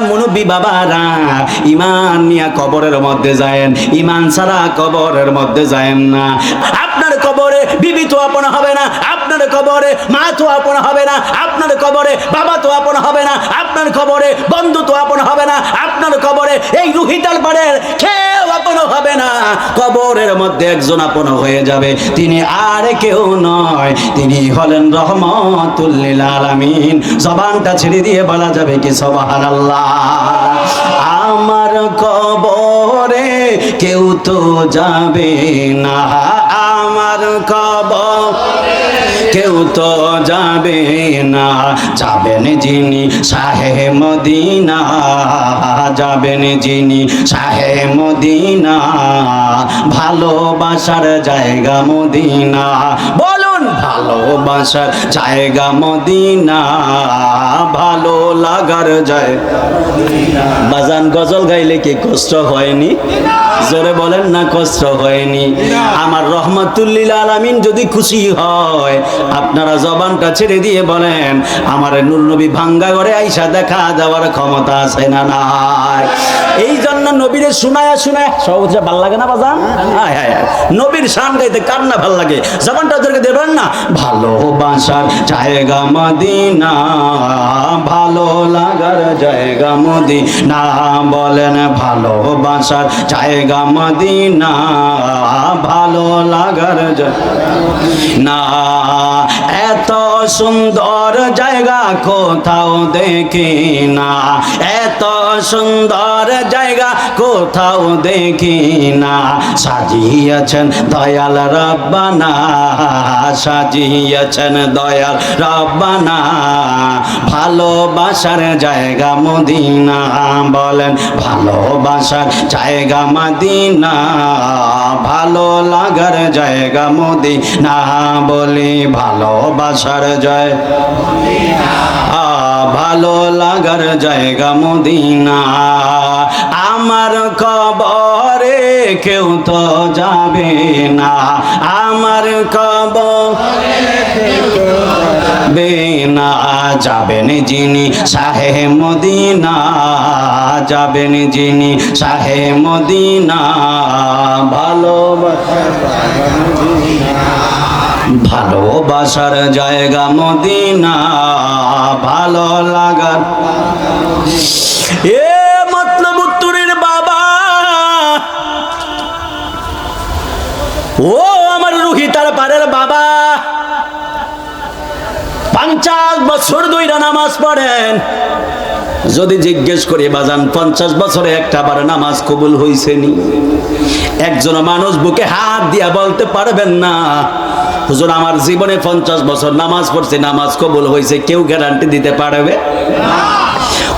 মুরব্বি বাবারা, ইমান নিয়ে কবরের মধ্যে যায়েন, ইমান ছাড়া কবরের মধ্যে যায়েন না। আপনার কবরে বিবি তো আপন হবে না, আপনার কবরে মা তো আপন হবে না, আপনার কবরে বাবা তো আপন হবে না, আপনার কবরে বন্ধু তো আপন হবে না, আপনার কবরে এই রুহিতাল পাড়ের কেউ আপন হবে না। কবরের মধ্যে একজন আপন হয়ে যাবে, তিনি আর কেউ নয়, তিনি হলেন রহমাতুল লিল আলামিন। জবানটা ছেড়ে দিয়ে বলা যাবে কি সুবহানাল্লাহ। আমার কবরে কেউ তো যাবে না, আমার কবরে কেউ তো যাবে না, যাবেন যিনি শাহে মদিনা, যাবেন যিনি শাহে মদিনা, ভালোবাসার জায়গা মদিনা। বলুন, ভালোবাসার জায়গা মদিনা, ভালো লাগার জায়গা। বাজান গজল গাইলে কি কষ্ট হয়নি? জোরে বলেন না, কষ্ট হয়নি? আমার রহমাতুল লিল আলামিন যদি খুশি হয়, আপনারা জবানটা ছেড়ে দিয়ে বলেন, আমার নূর নবী ভাঙ্গা ঘরে আইসা দেখা যাওয়ার ক্ষমতা আছে না নাই? এই জন্য নবীরে শুনায়া শুনায় সহজে ভাল লাগে না বাজান? হায় হায় হায়, নবীর শান গাইতে কার না ভাল লাগে? জবানটা ওদেরকে দেবেন না। ভালোবাসার জায়গা মদিনা, ভালো লাগার জায়গা মদিনা, বলেন ভালোবাসার জায়গা মদিনা, ভালো লাগার না। এত সুন্দর জায়গা কোথাও দেখি না, এত সুন্দর জায়গা কোথাও দেখি না, সাজিয়েছেন দয়াল রব্বানা, সাজিয়েছেন দয়াল রব্বানা, ভালোবাসার জায়গা মদিনা, বলেন ভালোবাসার জায়গা মদিনা, ভালো লাগার জায়গা মদিনা, বলি ভালোবাসার জায়গা, ভালো লাগার জায়গা মদিনা। আমার কবরে কেউ তো যাবে না, আমার কবরে কেউ যাবে না, যাবেন যিনি শাহে মদিনা, যাবেন যিনি শাহে মদিনা, ভালোবাসার জায়গা মদিনা, ভালো লাগার। এ মতলব উত্তরের বাবা, ও আমার রুহিতার পাড়ের বাবা, 50 বছর ধইরা নামাজ পড়েন। যদি জিজ্ঞেস করি বাজান 50 বছরে একটা বার নামাজ কবুল হইছে নি? একজন মানুষ বুকে হাত দিয়া বলতে পারবেন না হুজুর আমার জীবনে 50 বছর নামাজ পড়ছি, নামাজ কবুল হইছে? কেউ গ্যারান্টি দিতে পারবে না।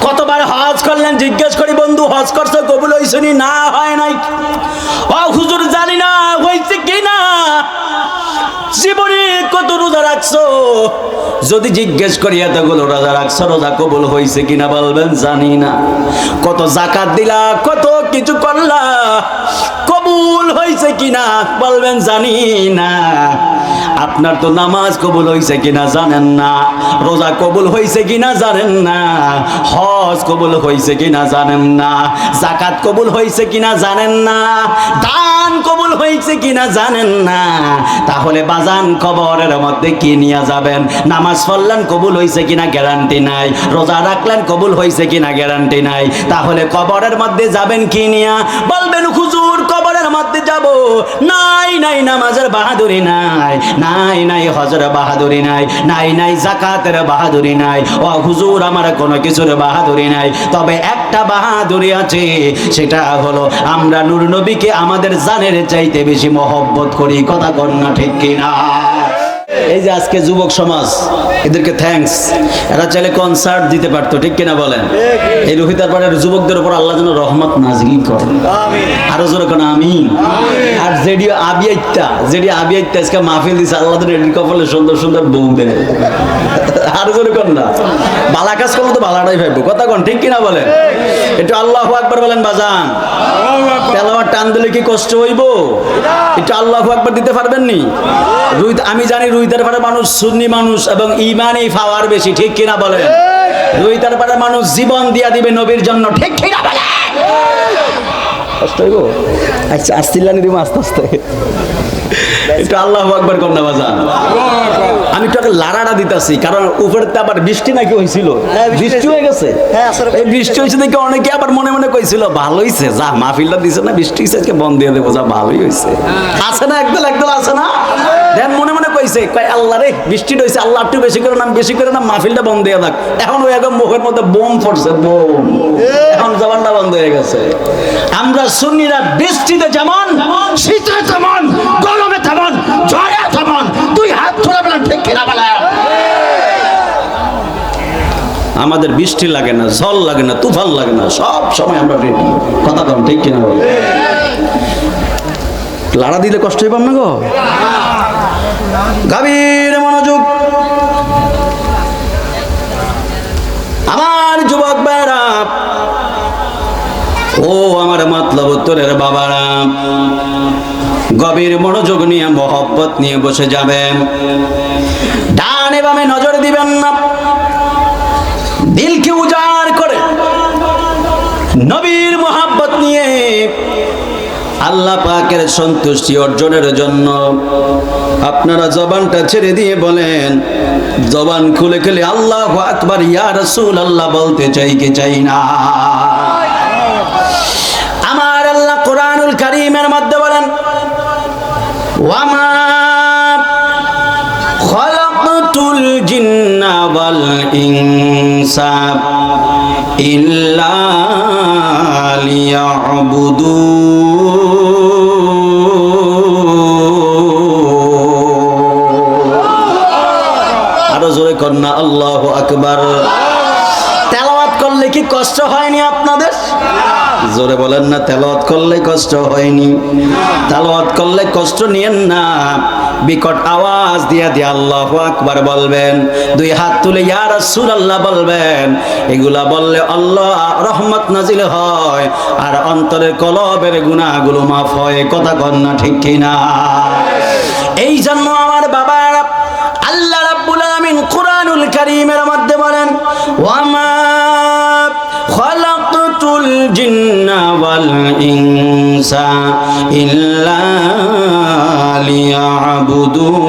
কতবার হজ করলেন জিজ্ঞেস করি, বন্ধু হজ করছো কবুল হইছে নি? না, হয় নাই। ও হুজুর জানি না হইছে কি না। জীবনে কত রোজা রাখছো? যদি জিজ্ঞেস করি এতগুলো রোজা রাখছো, রোজা কবুল হয়েছে কিনা? বলবেন জানি না। কত যাকাত দিলা, কত কিছু করলা, কবুল হয়েছে কিনা? বলবেন জানি না। আপনার তো নামাজ কবুল হয়েছে কিনা জানেন না, রোজা কবুল হয়েছে কিনা জানেন না, হজ কবুল হয়েছে কিনা জানেন না, যাকাত কবুল হয়েছে কিনা জানেন না, দান কবুল হয়েছে কিনা জানেন না। তাহলে বাজান কবরের মধ্যে কি নিয়ে যাবেন? নামাজ পড়লেন কবুল হয়েছে কিনা গ্যারান্টি নাই, রোজা রাখলেন কবুল হয়েছে কিনা গ্যারান্টি নাই। তাহলে কবরের মধ্যে যাবেন কি নিয়া? বলবেন হুজুর কবরের মধ্যে যাব, নাই নাই নামাজের বাহাদুরি নাই, নাই নাই হজের বাহাদুরি নাই, নাই নাই যাকাতের বাহাদুরি নাই। ও হুজুর আমার কোনো কিছুর বাহাদুরি নাই, তবে একটা বাহাদুরি আছে, সেটা হলো আমরা নূর নবীকে আমাদের জানের চাইতে বেশি মহব্বত করি। কথা কন না ঠিক কিনা? এই যে আজকে যুবক সমাজ, এদেরকে থ্যাঙ্কস। এরা চাইলে কনসার্ট দিতে পারতো, ঠিক কিনা বলেন? এই রুহিতার পাড়ের যুবকদের উপর আল্লাহ যেন রহমত নাজিল করেন, আরো জোরে কোন আমিন। আর যেডি আবিয়াইতা আজকে মাহফিল দিছে, আল্লাহ যেন এডির কপালে সুন্দর সুন্দর বউ দেয়। আরো জোরে কোন না, বালা কাজ করলে তো বালাটাই ভাইবো। কথা কোন ঠিক কিনা বলেন? একটু আল্লাহু আকবার বলেন বাজান। তেলাওয়াত টান দিলে কি কষ্ট হইব? একটু আল্লাহু আকবার দিতে পারবেন নি? আমি জানি রুহিতার পাড়ের মানুষ সুন্নি মানুষ এবং ইমানই পাওয়ার বেশি, ঠিক কিনা বলেন? রুইতার পাড়ার মানুষ জীবন দিয়া দিবে নবীর জন্য, ঠিক ঠিক না বলে? কষ্ট হইব? আচ্ছা আস্তিল্লানি দিব আস্তে আস্তে, একটু আল্লাহু আকবার কর না বাজান। আমি তো লাড়াটা দিতেছি, কারণ উপরেতে আবার বৃষ্টি নাকি হয়েছিল, বৃষ্টি হয়ে গেছে। এই বৃষ্টি হয়েছে দেখে অনেকে আবার মনে মনে কইছিল ভালো হয়েছে, যা মাহফিলটা দিছে না, বৃষ্টি হয়েছে আজকে বন্ধ দিয়ে দেবো, যা ভালোই হয়েছে। আছে না একদল একদল আছে না, দেন মনে মনে কইছে কয় আল্লাহ রে বৃষ্টিটা হয়েছে, আল্লাহ একটু বেশি করে নাম, বেশি করে নাম, মাহফিলটা বন্ধ দিয়ে থাক। এখন ওই একদম মুখের মধ্যে বোম পড়ছে, বোম, এখন জবানটা বন্ধ হয়ে গেছে। আমরা সুন্নিরা বৃষ্টিতে যেমন, শীতে তেমন, গরমে তেমন, ঝড়ে তেমন, দুই হাত ধরে বলেন ঠিক কিনা বলেন? আমাদের বৃষ্টি লাগে না, ঝড় লাগে না, তুফান লাগে না, সব সময় আমরা রেডি। কথা কম ঠিক কিনা বলেন? লাড়া দিলে কষ্ট হইবাম না গো? গভীর মনোযোগ আমার যুবক ভাইরা, ও আমার মতলব উত্তরের বাবারা, গভীর মনোযোগ নিয়ে মহব্বত নিয়ে বসে যাবেন, ডানে বামে নজর দিবেন না, দিলকে উজাড় করে নবীর মহব্বত নিয়ে আল্লাহ পাকের সন্তুষ্টি অর্জনের জন্য আপনারা জবানটা ছেড়ে দিয়ে বলেন, জবান খুলে খুলে আল্লাহু আকবার ইয়া রাসূলুল্লাহ বলতে চাই কি চাই না? আমার আল্লাহ কোরআনুল কারীমের মধ্যে বলেন, ওয়ামা খালাকতুল জিন্না ওয়াল ইনসা ইল্লা লিয়াবুদুন। আরো জোরে কন্যা আল্লাহু আকবার। তেলাওয়াত করলে কি কষ্ট হয়নি আপনাদের? জোরে বলেন না, তেলাওয়াত করলে কষ্ট হয়নি? তেলাওয়াত করলে কষ্ট নিয়েন না, বিকট আওয়াজ দিয়া দিয়ে আল্লাহু আকবার বলবেন, দুই হাত তুলে ইয়া রাসূলুল্লাহ বলবেন। এগুলা বললে আল্লাহ রহমত নাজিল হয় আর অন্তরের কলবের গুনাহগুলো মাফ হয়। কথা কন না ঠিক কিনা? এই জন্য আমার বাবারা, আল্লাহ রাব্বুল আলামিন কোরআনুল কারীমের মধ্যে বলেন, ওয়ামা খালাকতুল জিন্না ওয়াল ইনসা ইল্লা লিয়াবুদুন।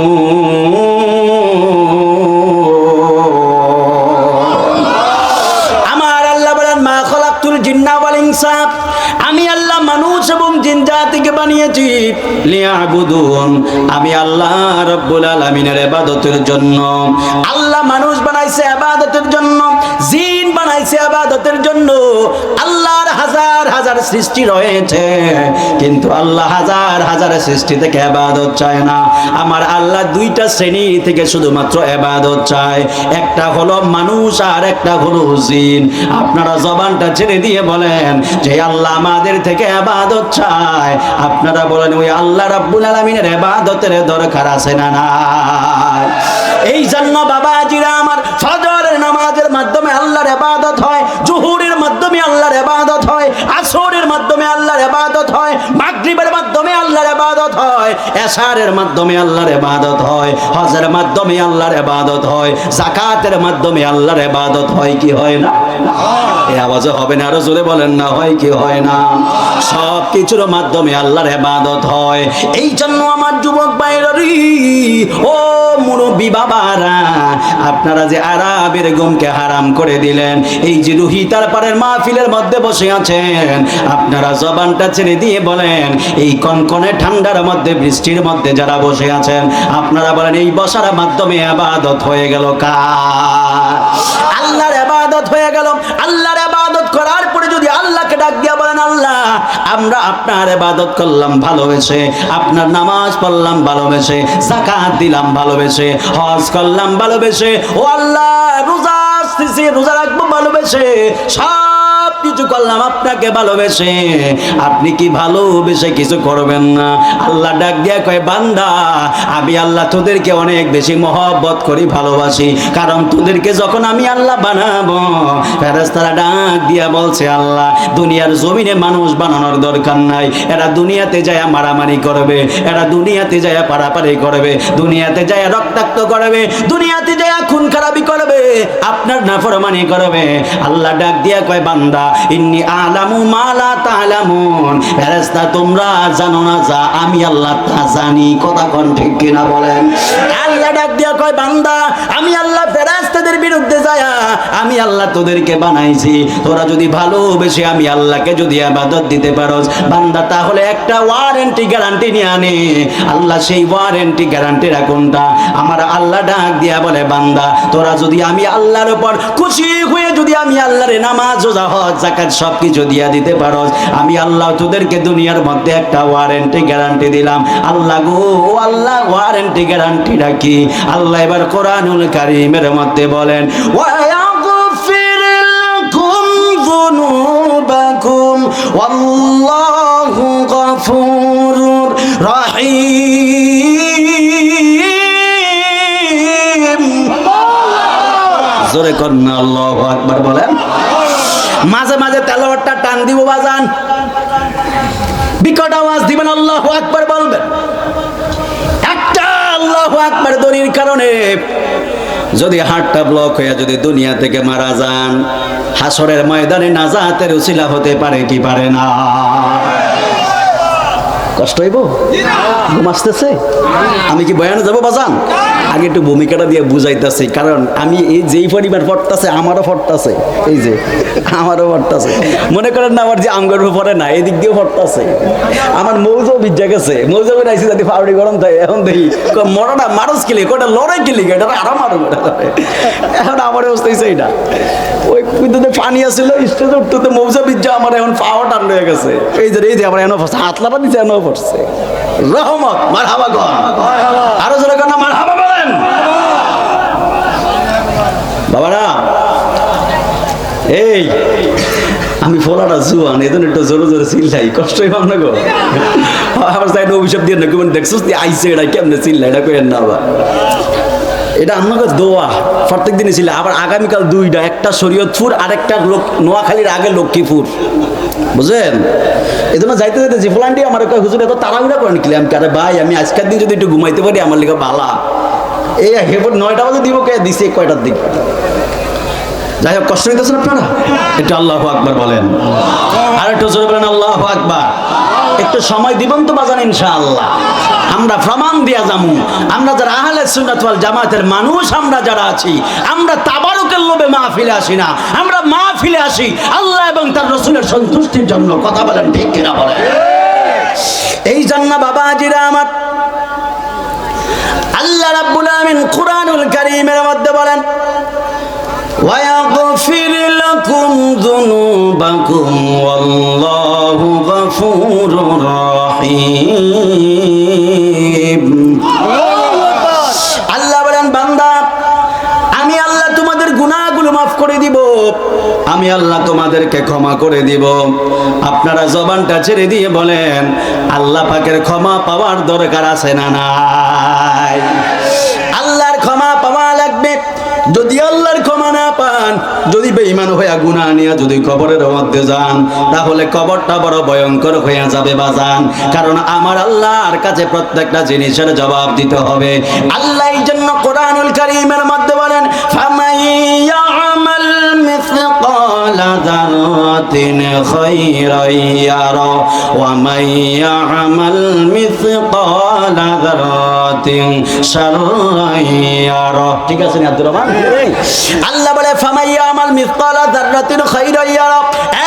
আমার আল্লাহ বলেন, মা খালাকতুল জিন্না ওয়াল ইনসা, আমি আল্লাহ মানুষ এবং জিন জাতিকে বানিয়েছি লিয়াবুদুন, আমি আল্লাহ রাব্বুল আলামিনের ইবাদতের জন্য। আল্লাহ মানুষ বানাইছে ইবাদতের জন্য, জিন বানাইছে ইবাদতের জন্য। আল্লাহর হাজার হাজার সৃষ্টি রয়েছে, কিন্তু আল্লাহ হাজার হাজার সৃষ্টি থেকে ইবাদত চায় না। আমার আল্লাহ দুইটা শ্রেণী থেকে শুধুমাত্র ইবাদত চায়, একটা হলো মানুষ আর একটা হলো জিন। আপনারা জবানটা ছেড়ে দিয়ে বলেন যে আল্লাহ আমাদের থেকে ইবাদত চায়। আপনারা বলেন ওই আল্লাহ রাব্বুল আলামিনের ইবাদতের দরকার আছে না নাই? এই জন্য বাবাজিরা আমার, ফজরের নামাজের মাধ্যমে আল্লাহর ইবাদত হয়, জোহরের মাধ্যমে আল্লাহর ইবাদত হয়, আসরের মাধ্যমে আল্লাহর ইবাদত হয়, মাগরিবের মাধ্যমে আল্লাহর ইবাদত হয়, এশারের মাধ্যমে আল্লাহর ইবাদত হয়, হজের মাধ্যমে আল্লাহর ইবাদত হয়, যাকাতের মাধ্যমে আল্লাহর ইবাদত হয় কি হয় না? এই আওয়াজে হবে না, আরো জোরে বলেন না, হয় কি হয় না? সব কিছুর মাধ্যমে আল্লাহর ইবাদত হয়। এই জন্য আমার যুবক ভাইরা, ও মুরব্বি বাবারা, আপনারা যে আরাবের গমকে হারাম করে দিলেন, এই যে রুহিতার পাড়ের মাহফিলের মধ্যে বসে আছেন, আপনারা জবানটা ছেড়ে দিয়ে বলেন, এই কনকনে ঠান্ডার মধ্যে, বৃষ্টির মধ্যে যারা বসে আছেন, আপনারা বলেন এই বসার মাধ্যমে ইবাদত হয়ে গেল কার? আল্লাহর ইবাদত হয়ে গেল। আল্লাহর ইবাদত করার পরে যদি আল্লাহকে ডাক দিয়া বলেন, আল্লাহ আমরা আপনার ইবাদত করলাম ভালোবেসে, আপনার নামাজ পড়লাম ভালোবেসে, যাকাত দিলাম ভালোবেসে, হজ করলাম ভালোবেসে, ও আল্লাহ রোজা আসতেছে রোজা রাখবো ভালোবেসে, সব কিছু কিছু করলাম আপনাকে ভালোবেসে, আপনি কি ভালোবেসে কিছু করবেন না? আল্লাহ ডাক দিয়া কয়, বান্দা আমি আল্লাহ তোদেরকে অনেক বেশি মহব্বত করি, ভালোবাসি। কারণ তোদেরকে যখন আমি আল্লাহ বানাবো, ফেরেশতারা ডাক দিয়া বলছে, আল্লাহ দুনিয়ার জমিনে মানুষ বানানোর দরকার নাই, এরা দুনিয়াতে যায় মারামারি করবে, এরা দুনিয়াতে যায় পারাপারি করবে, দুনিয়াতে যায় রক্তাক্ত করবে, দুনিয়াতে যায় খুন খারাপি করবে, আপনার নাফরমানি করবে। আল্লাহ ডাক দিয়া কয়, বান্দা ইন্নী আলামু মা লা তা'লামুন, ফেরেশতা তোমরা জানো না যা আমি আল্লাহ তা জানি। কথা কোন ঠিক কিনা বলেন? আল্লাহ ডাক দিয়া কয়, বান্দা আমি আল্লাহ ফেরেশতাদের বিরুদ্ধে যায় আমি আল্লাহ তোদেরকে বানাইছি, তোরা যদি ভালোবেসে আমি আল্লাহকে যদি ইবাদত দিতে পারোস বান্দা, তাহলে একটা ওয়ারেন্টি গ্যারান্টি নিয়ে আনে। আল্লাহ সেই ওয়ারেন্টি গ্যারান্টিটা কোনটা? আমার আল্লাহ ডাক দিয়া বলে, বান্দা তোরা যদি আমি আল্লাহর উপর খুশি হয়ে যদি আমি আল্লাহরে নামাজ রোজা হজ যাকাত সবকিছু দিয়া দিতে পারোস, আমি আল্লাহ তোদেরকে দুনিয়ার মধ্যে একটা ওয়ারেন্টি গ্যারান্টি দিলাম। আল্লাহ গো, আল্লাহ ওয়ারেন্টি গ্যারান্টিটা কি? আল্লাহ এবার কোরআনুল কারীমের মধ্যে বলেন, ওয়ায়াগফির লাকুম যুনুবাকুম ওয়াল্লাহু গফুরুর রহিম। জোরে কন্না আল্লাহু আকবার বলেন। মাঝে মাঝে তেলাওয়াতটা টান দিব বাজান, বিকট আওয়াজ দিবেন, আল্লাহু আকবার বলবেন। একটা আল্লাহু আকবার দড়ির কারণে যদি হার্টটা ব্লক হয়ে যদি দুনিয়া থেকে মারা যান, হাসরের ময়দানে নাজাতের উসিলা হতে পারে কি পারে না? কষ্ট হইব? ঘুম আসতেছে? আমি কি বয়ানে যাবো বাজান? আগে একটু ভূমিকাটা দিয়ে বুঝাইতেছি, কারণ আমি এই যেই পরিবার পড়তেছে আমারও পড়তেছে, এই যে আমারও পড়তেছে, মনে করেন না আমার যে আমগর পড়ে না, এদিক দিয়েও পড়তেছে। আমার মৌজও ভিজা গেছে, মৌজা করে আইসি যাতে ফাউডি গরম থাকে। এখন দেখি মরাটা মানুষ কিলি, কটা লড়াই কিলি, এটা আরো মারো। এখন আমার অবস্থা হয়েছে এইটা, ওই বিদ্যুতে পানি আসছিল স্টেজে উঠতে মৌজা ভিজা আমার এখন পাওয়া টান হয়ে গেছে। এই যে আমার এনে পড়ছে, হাতলাটা দিচ্ছে এনে পড়ছে। রহমত মারহাবা গন, আরো জোরে কর না মারহাবা বলেন। বাবারা এই আমি ফোলাটা জুয়ান, এই জন্য একটু জোরে জোরে চিল্লাই, কষ্টই পাব না গো। আবার সাইড অভিশাপ দিয়ে নাকি দেখছিস আইসে এটা কেমনে চিল্লাই, এটা করেন না আবার। এটা আমাকে দোয়া প্রত্যেক দিনই ছিল। আবার আগামীকাল দুইটা, একটা শরীয়তপুর আর একটা নোয়াখালীর আগে লক্ষ্মীপুর, বুঝলেন? এই জন্য যাইতে যাইতে জিফলান্ডি আমার হুজুর এত তাড়াহুড়া করেন কি? আমি আরে ভাই আমি আজকের দিন যদি একটু ঘুমাইতে পারি আমার লিখা ভালা। এই হেপর 9টা বাজে দিব, কে দিছে কয়টার দিক? যাই হোক, কষ্ট হইতেছেন আপনারা? একটু আল্লাহু আকবার বলেন, আর একটু জোরে বলেন আল্লাহু আকবার। একটু সময় দিবেন তো বাজান, ইনশাআল্লাহ আমরা প্রমাণ দিয়া যামু। আমরা যারা আহলে সুন্নাত ওয়াল জামাতের মানুষ, আমরা যারা আছি, আমরা তাবারুকের লোভে মাহফিলে আসি না, আমরা মাহফিলে আসি আল্লাহ এবং তার রাসূলের সন্তুষ্টির জন্য। কথা বলেন ঠিক কিনা বলেন? এই জন্য বাবাজিরা আমার, আল্লাহ রাব্বুল আলামিন কুরআনুল কারীমের মধ্যে বলেন, وَيَغْفِرْ لَكُمْ ذُنُوبَكُمْ وَاللَّهُ غَفُورٌ رَّحِيمٌ। আল্লাহ বলেন, বান্দা আমি আল্লাহ তোমাদের গুনাহগুলো মাফ করে দিব, আমি আল্লাহ তোমাদেরকে ক্ষমা করে দিব। আপনারা জবানটা ছেড়ে দিয়ে বলেন, আল্লাহ পাকের ক্ষমা পাওয়ার দরকার আছে না নাই? আল্লাহর ক্ষমা পাওয়া লাগবে। যদি আল্লাহর ক্ষমা না পান, যদি বেঈমান হইয়া গুনাহ নিয়ে যদি কবরের মধ্যে যান, তাহলে কবরটা বড় ভয়ঙ্কর হয়ে যাবে বাজান। কারণ আমার আল্লাহর কাছে প্রত্যেকটা জিনিসের জবাব দিতে হবে। আল্লাহ এই জন্য কোরআনুল কারীমের মধ্যে বলেন, ফামাইয়ামাল মিসকালা যারাতিন খায়রান ইয়ারা ওয়া মাইয়ামাল মিসকালা যারাতিন শাররান ইয়ারা। ঠিক আছে আব্দুর রহমান? আল্লাহ বলে, ফামাইয়ামাল মিসকালা যারাতিন খায়রান ইয়ারা।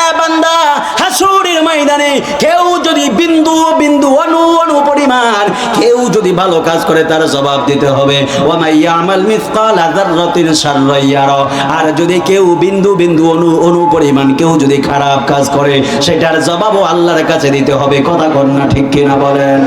এ বান্দা, হাসরের ময়দানে কেউ যদি বিন্দু বিন্দু অনু পরিমাণ কেউ যদি ভালো কাজ করে তার জবাব দিতে হবে। ওয়া মাইয়ামাল মিসকালা যারাতিন শাররান ইয়ারা। আর যদি কেউ বিন্দু বিন্দু অনু পরিমাণ কেউ যদি খারাপ কাজ করে, সেটার জবাবও আল্লাহর কাছে দিতে হবে। কথা কন না ঠিক কিনা বলেন?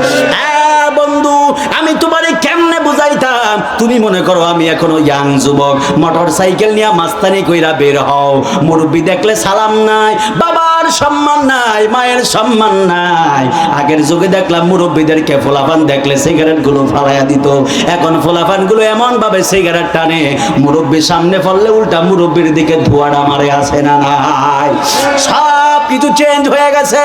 বন্ধু, আমি তোমারে কেমনে বুঝাইতাম? তুমি মনে করো আমি এখনো ইয়াং যুবক, মোটর সাইকেল নিয়ে মাস্তানি কইরা বের হও, মুরব্বী দেখলে সালাম নাই, বাবার সম্মান নাই, মায়ের সম্মান নাই। আগের যুগে দেখলাম মুরব্বীদেরকে ফোলাফান দেখলে সিগারেট গুলো ফালাইয়া দিত, এখন ফোলাফান গুলো এমন ভাবে সিগারেট টানে, মুরব্বী সামনে পড়লে উল্টা মুরব্বীর দিকে ধোঁয়াটা মারে, আছে না নাই? সব কিছু চেঞ্জ হয়ে গেছে।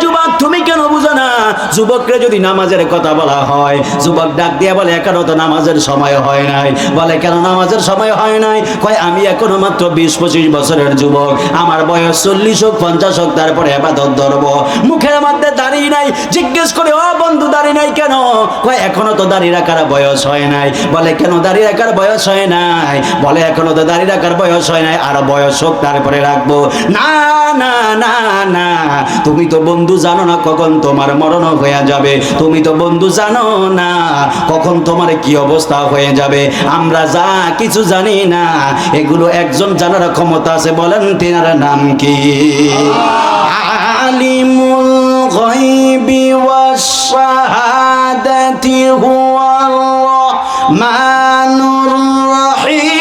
যুবক তুমি কেন বুঝো না? যুবকরে যদি নামাজের কথা বলা হয়, যুবক ডাক দিয়ে বলে এখনো তো নামাজের সময় হয় নাই। বলে কেন নামাজের সময় হয় নাই? কয় আমি এখনো মাত্র 20-25 বছরের যুবক, আমার বয়স 40 হোক 50 হোক, তারপরে ইবাদত ধরব। মুখের মধ্যে দাড়ি নাই। জিজ্ঞেস করে ও বন্ধু দাড়ি নাই কেন? কয় এখনো তো দাড়ি রাখার বয়স হয় নাই। বলে কেন দাড়ি রাখার বয়স হয় নাই? বলে এখনো তো দাড়ি রাখার বয়স হয় নাই, আর বয়স হোক তারপরে রাখবো। না না না না, তুমি তো বন্ধু জানো না কখন তোমার মরণ হয়ে যাবে, তুমি তো বন্ধু জানো না কখন তোমার কি অবস্থা হয়ে যাবে। আমরা যা কিছু জানি না, এগুলো একজন জানার ক্ষমতা আছে, বলেন তেনার নাম কি? আলিমুল গায়বি ওয়াস শাহাদাতি হুয়ার রহমানুর রহিম।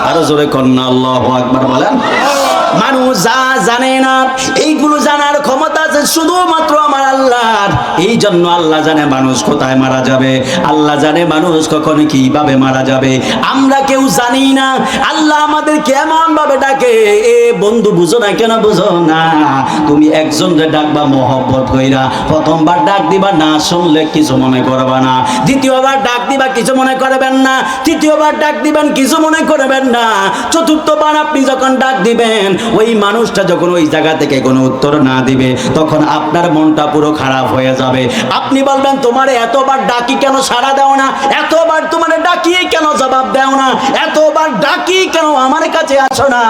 আরো জোরে কন্যা আল্লাহু আকবার বলেন। মানুষ যা জানে না, এইগুলো জানার ক্ষমতা আছে শুধুমাত্র আমার আল্লাহর। এই জন্য আল্লাহ জানে মানুষ কোথায় মারা যাবে, আল্লাহ জানে মানুষ কখন কিভাবে মারা যাবে, আমরা কেউ জানি না। আল্লাহ আমাদের কেমন ভাবে ডাকে, এ বন্ধু বুঝো না কেন? বুঝো না, তুমি একজনকে ডাকবা মহব্বত কইরা, প্রথমবার ডাক দিবা না শুনলে কিছু মনে করবা না, দ্বিতীয়বার ডাক দিবা কিছু মনে করবেন না, তৃতীয়বার ডাক দিবেন কিছু মনে করবেন না, চতুর্থবার আপনি যখন ডাক দিবেন, ওই মানুষটা যখন ওই জায়গা থেকে কোনো উত্তর না দিবে, তখন আপনার মনটা পুরো খারাপ হয়ে যাবে। আপনি বলবেন তোমারে এতবার ডাকি কেন সাড়া দাও না, এতবার তোমারে ডাকি কেন জবাব দাও না, এতবার ডাকি কেন আমার কাছে আসো না।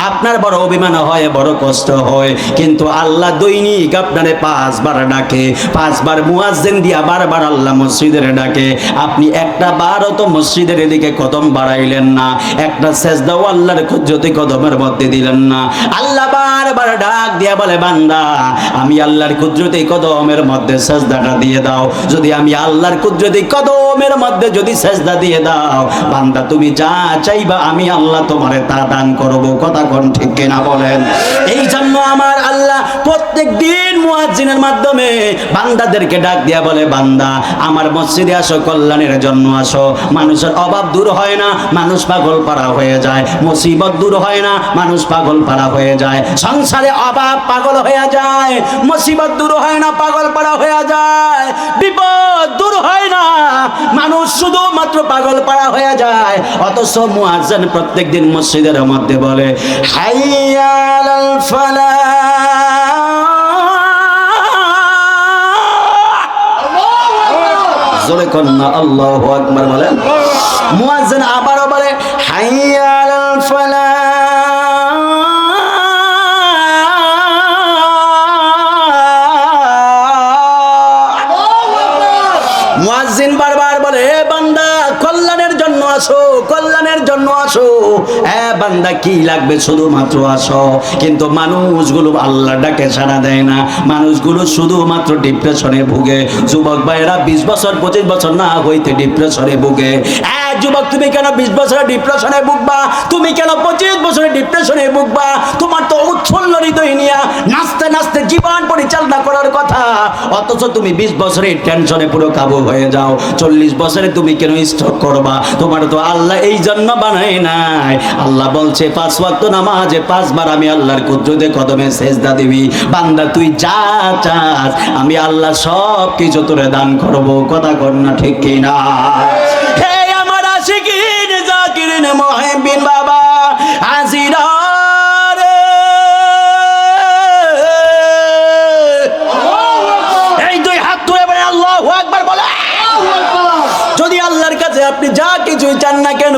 আপনার বড় অভিমান হয়, বড় কষ্ট হয়, কিন্তু আল্লাহ দৈনিক আপনারে 5 বার ডাকে, 5 বার মুয়াজ্জিন দিয়া বারবার আল্লাহ মসজিদের ডাকে। আপনি একটা বারও তো মসজিদের দিকে কদম বাড়াইলেন না, একটা সেজদাও আল্লাহর কুদরতি কদমের মধ্যে দিলেন না। আল্লাহ বারবার ডাক দিয়া বলে বান্দা আমি আল্লাহর কুদরতি কদমের মধ্যে সেজদাটা দিয়ে দাও। যদি আমি আল্লাহর কুদরতি কদমের মধ্যে যদি সেজদা দিয়ে দাও, বান্দা তুমি যা চাইবা আমি আল্লাহ তোমারে তা দান করব। কথা কোন ঠিক কিনা বলেন? এই জন্য আমার আল্লাহ প্রত্যেক দিন মুয়াজ্জিনের মাধ্যমে বান্দাদেরকে ডাক দিয়া বলে বান্দা আমার মসজিদে আসো, কল্যাণের জন্য আসো। মানুষের অভাব দূর হয় না, মানুষ পাগল পারা হয়ে যায়, মুসিবত দূর হয় না, মানুষ পাগল পারা হয়ে যায়, সংসারে অভাব পাগল হয়ে যায়, মুসিবত দূর হয় না, পাগল পারা হয়ে যায়, বিপদ দূর হয় না, মানুষ শুধুমাত্র পাগল পারা হয়ে যায়। অথচ মুয়াজ্জিন প্রত্যেকদিন মসজিদের মধ্যে বলে হাইয়া আলাল ফালাহ, জোরে কন্না আল্লাহু আকবার বলেন। মুয়াজ্জিন আবারও বলে হাইয়া আলাল ফালাহ, মুয়াজ্জিন বারবার বলে হে বান্দা কল্যাণের জন্য আসো, কল্যাণের জন্য আসো, হ্যাঁ বান্দা কি লাগবে শুধুমাত্র আসো। কিন্তু মানুষগুলো আল্লাহ ডাকে সাড়া দেয় না, মানুষগুলো শুধুমাত্র ডিপ্রেশনে ভুগে। যুবক ভাইরা 20 বছর 25 বছর না হইতে ডিপ্রেশনে ভুগে। যুবক তুমি কেন 20 বছরে ডিপ্রেশনে ভুগবা? তুমি কেন 25 বছরে ডিপ্রেশনে ভুগবা? তোমার তো উচ্ছন্ন হৃদয় নিয়ে নাচতে নাচতে জীবন পরিচালনা করার কথা, অথচ তুমি 20 বছরে টেনশনে পুরো কাবু হয়ে যাও। 40 বছরে তুমি কেন স্ট্রোক করবা? তোমার তো আল্লাহ এই জন্য বানায় নাই। আল্লাহ বলছে 5 ওয়াক্ত নামাজে 5 বার আমি আল্লাহর কুদরতে কদমে সেজদা দিবি। বান্দা তুই যা চাস আমি আল্লাহ সব কিছু তোরে দান করব। কথা কর না ঠিক কিনা? হে আমার আশিকিন জাকিরিন মুহিব্বিন বাবা হাজিরা রে, এই দুই হাত তুলে বলে আল্লাহু আকবার বলে। যদি আল্লাহর কাছে আপনি যা কিছুই চান না কেন,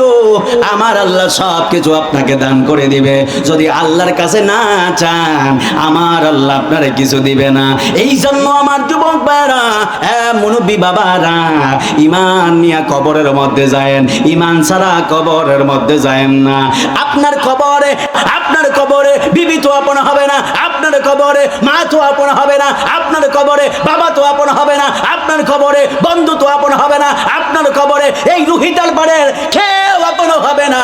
আমার আল্লাহ সব কিছু আপনাকে দান করে দিবে। যদি আল্লাহর কাছে না চান আমার আল্লাহ আপনারে কিছু দিবে না। এই জন্য আমার যুবক ভাইরা, মুরব্বী বাবারা, ঈমান নিয়ে কবরের মধ্যে যায়েন, ঈমান ছাড়া কবরের মধ্যে যায়েন না। আপনার কবরে বিবি তো আপন হবে না, আপনার কবরে মা তো আপন হবে না, আপনার কবরে বাবা তো আপন হবে না, আপনার কবরে বন্ধু তো আপন হবে না, আপনার কবরে এই রুহিতাল পাড়ের কেউ আপন হবে না।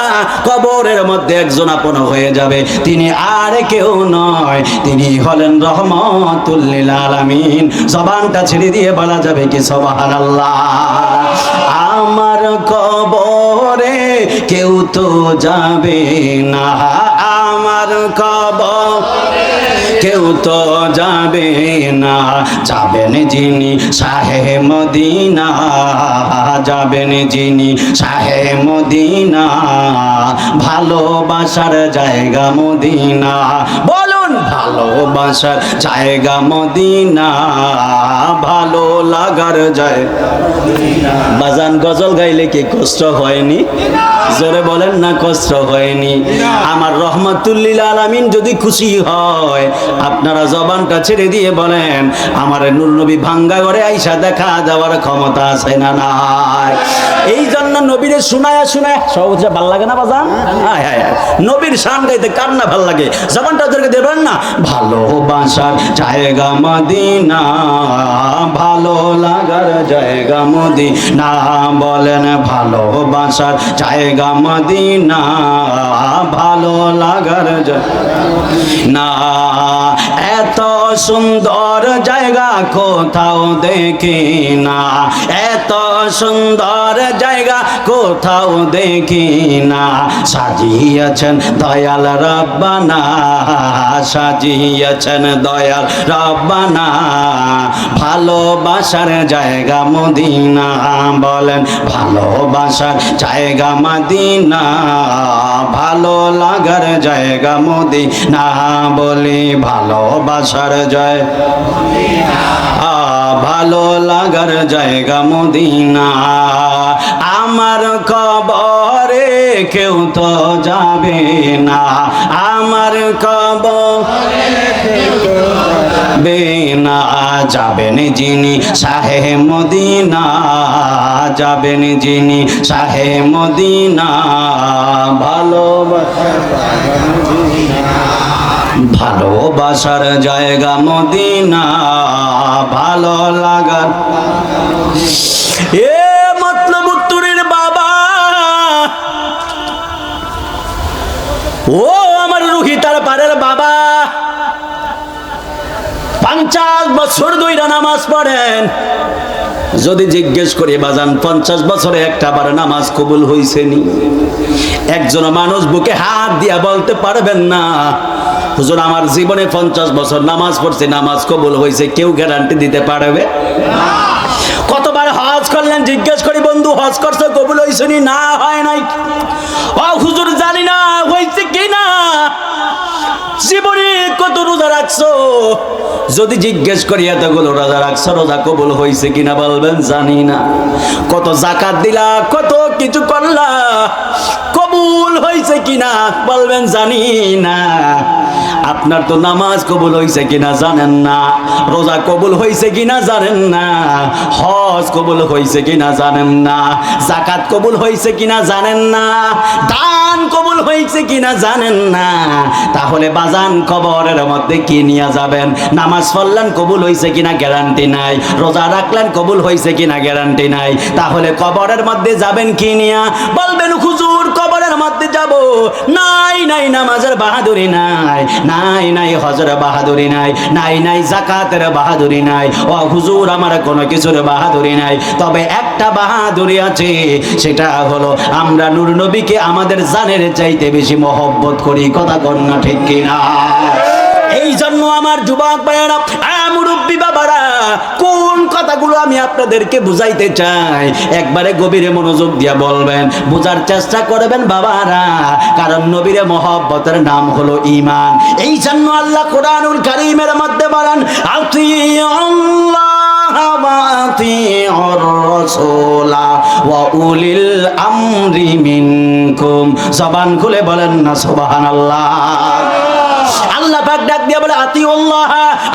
কবরের মধ্যে একজন আপন হয়ে যাবে, তিনি আর কেউ নয়, তিনি হলেন রহমাতুল লিল আলামিন। জবানটা ছেড়ে দিয়ে বলা যাবে কি সুবহানাল্লাহ। আমার কবরে কেউ তো যাবে না, আমার কবরে কেউ তো যাবে না, যাবেন যিনি শাহে মদিনা, যাবেন যিনি শাহে মদিনা, ভালোবাসার জায়গা মদিনা। বলুন, ভালোবাসার জায়গা মদিনা, ভালো লাগার জায়গা। বাজান গজল গাইলে কি কষ্ট হয়নি? জোরে বলেন না, কষ্ট হয়নি? আমার রহমাতুল লিল আলামিন যদি খুশি হয়, আপনারা জবানটা ছেড়ে দিয়ে বলেন, আমার নূর নবী ভাঙ্গা ঘরে আইসা দেখা যাওয়ার ক্ষমতা আছে না নাই? এই জন্য নবীরে শুনায়া সহজে ভাল লাগে না বাজান? নবীর শান গাইতে কার না ভাল লাগে? জবানটা ওদেরকে দেবেন না। ভালোবাসার জায়গা মদিনা, ভালো লাগার জায়গা মদিনা, বলেন ভালোবাসার জায়গা মদিনা, ভালো লাগার না। এত সুন্দর জায়গা কোথাও দেখি না, এত সুন্দর জায়গা কোথাও দেখি না, সাজিয়েছেন দয়াল রব্বানা, সাজিয়েছেন দয়াল রব্বানা, ভালোবাসার জায়গা মদিনা, বলেন ভালোবাসার জায়গা মদিনা, ভালো লাগার জায়গা মদিনা, বলি ভালোবাসার জায়গা, ভালো লাগার জায়গা মদিনা। আমার কবরে কেউ তো যাবে না, আমার কবরে কেউ যাবে না, যাবেন যিনি শাহে মদিনা, যাবেন যিনি শাহে মদিনা, ভালোবাসার জায়গা মদিনা, ভালো লাগার। এ মতলব উত্তরের বাবা, ও আমার রুহিতার পাড়ের বাবা, 50 বছর ধইরা নামাজ পড়েন। যদি জিজ্ঞেস করি বাজান 50 বছরে একটা বার নামাজ কবুল হইছে নি? একজন মানুষ বুকে হাত দিয়া বলতে পারবেন না হুজুর আমার জীবনে 50 বছর নামাজ পড়ছি, নামাজ কবুল হইছে, কেউ গ্যারান্টি দিতে পারবে না। কতবার হজ করলেন জিজ্ঞেস করি, বন্ধু হজ করছো কবুল হইছে নি? না, হয় নাই। ও হুজুর জানি না হইছে কি না। জীবনে কত রোজা রাখছো? যদি জিজ্ঞেস করি এতগুলো রোজা রাখছো, রোজা কবুল হইছে কিনা বলবেন জানি না। কত যাকাত দিলা, কত কিছু করলা, কবুল হইছে কিনা বলবেন জানি না। আপনার তো নামাজ কবুল হইছে কিনা জানেন না, রোজা কবুল হইছে কিনা জানেন না, হজ কবুল হইছে কিনা জানেন না, যাকাত কবুল হইছে কিনা জানেন না, দান কবুল হইছে কিনা জানেন না। তাহলে বাজান কবরের মধ্যে কি নিয়ে যাবেন? নামাজ পড়লেন কবুল হইছে কিনা গ্যারান্টি নাই, রোজা রাখলেন কবুল হইছে কিনা গ্যারান্টি নাই। তাহলে কবরের মধ্যে যাবেন কি নিয়া? বলবেন হুজুর কবরের মধ্যে যাব, নাই নাই নামাজের বাহাদুরি নাই, নাই নাই হজের বাহাদুরি নাই, নাই নাই যাকাতের বাহাদুরি নাই। ও হুজুর আমার কোনো কিছুর বাহাদুরি নাই, তবে একটা বাহাদুরি আছে, সেটা হলো আমরা নূর নবীকে আমাদের জানের চাইতে বেশি মহব্বত করি। কথা কন না ঠিক কিনা? এই জন্য আমার যুবক ভাইয়েরা, মুরব্বী বাবারা, কোন কথাগুলো আমি আপনাদেরকে বুঝাইতে চাই একবারে গভীরে মনোযোগ দিয়ে বলবেন, বোঝার চেষ্টা করবেন বাবারা। কারণ নবীর মহব্বতের নাম হলো ঈমান। এই জন্য আল্লাহ কোরআনুল কারীমের মধ্যে বলেন, আতিউল্লাহ ওয়া আতিউর রাসূলা ওয়া উলিল আমরি মিনকুম। জবান খুলে বলেন না সুবহানাল্লাহ। আল্লাহ পাক ডাক দিয়ে বলে আতিউল্লাহ,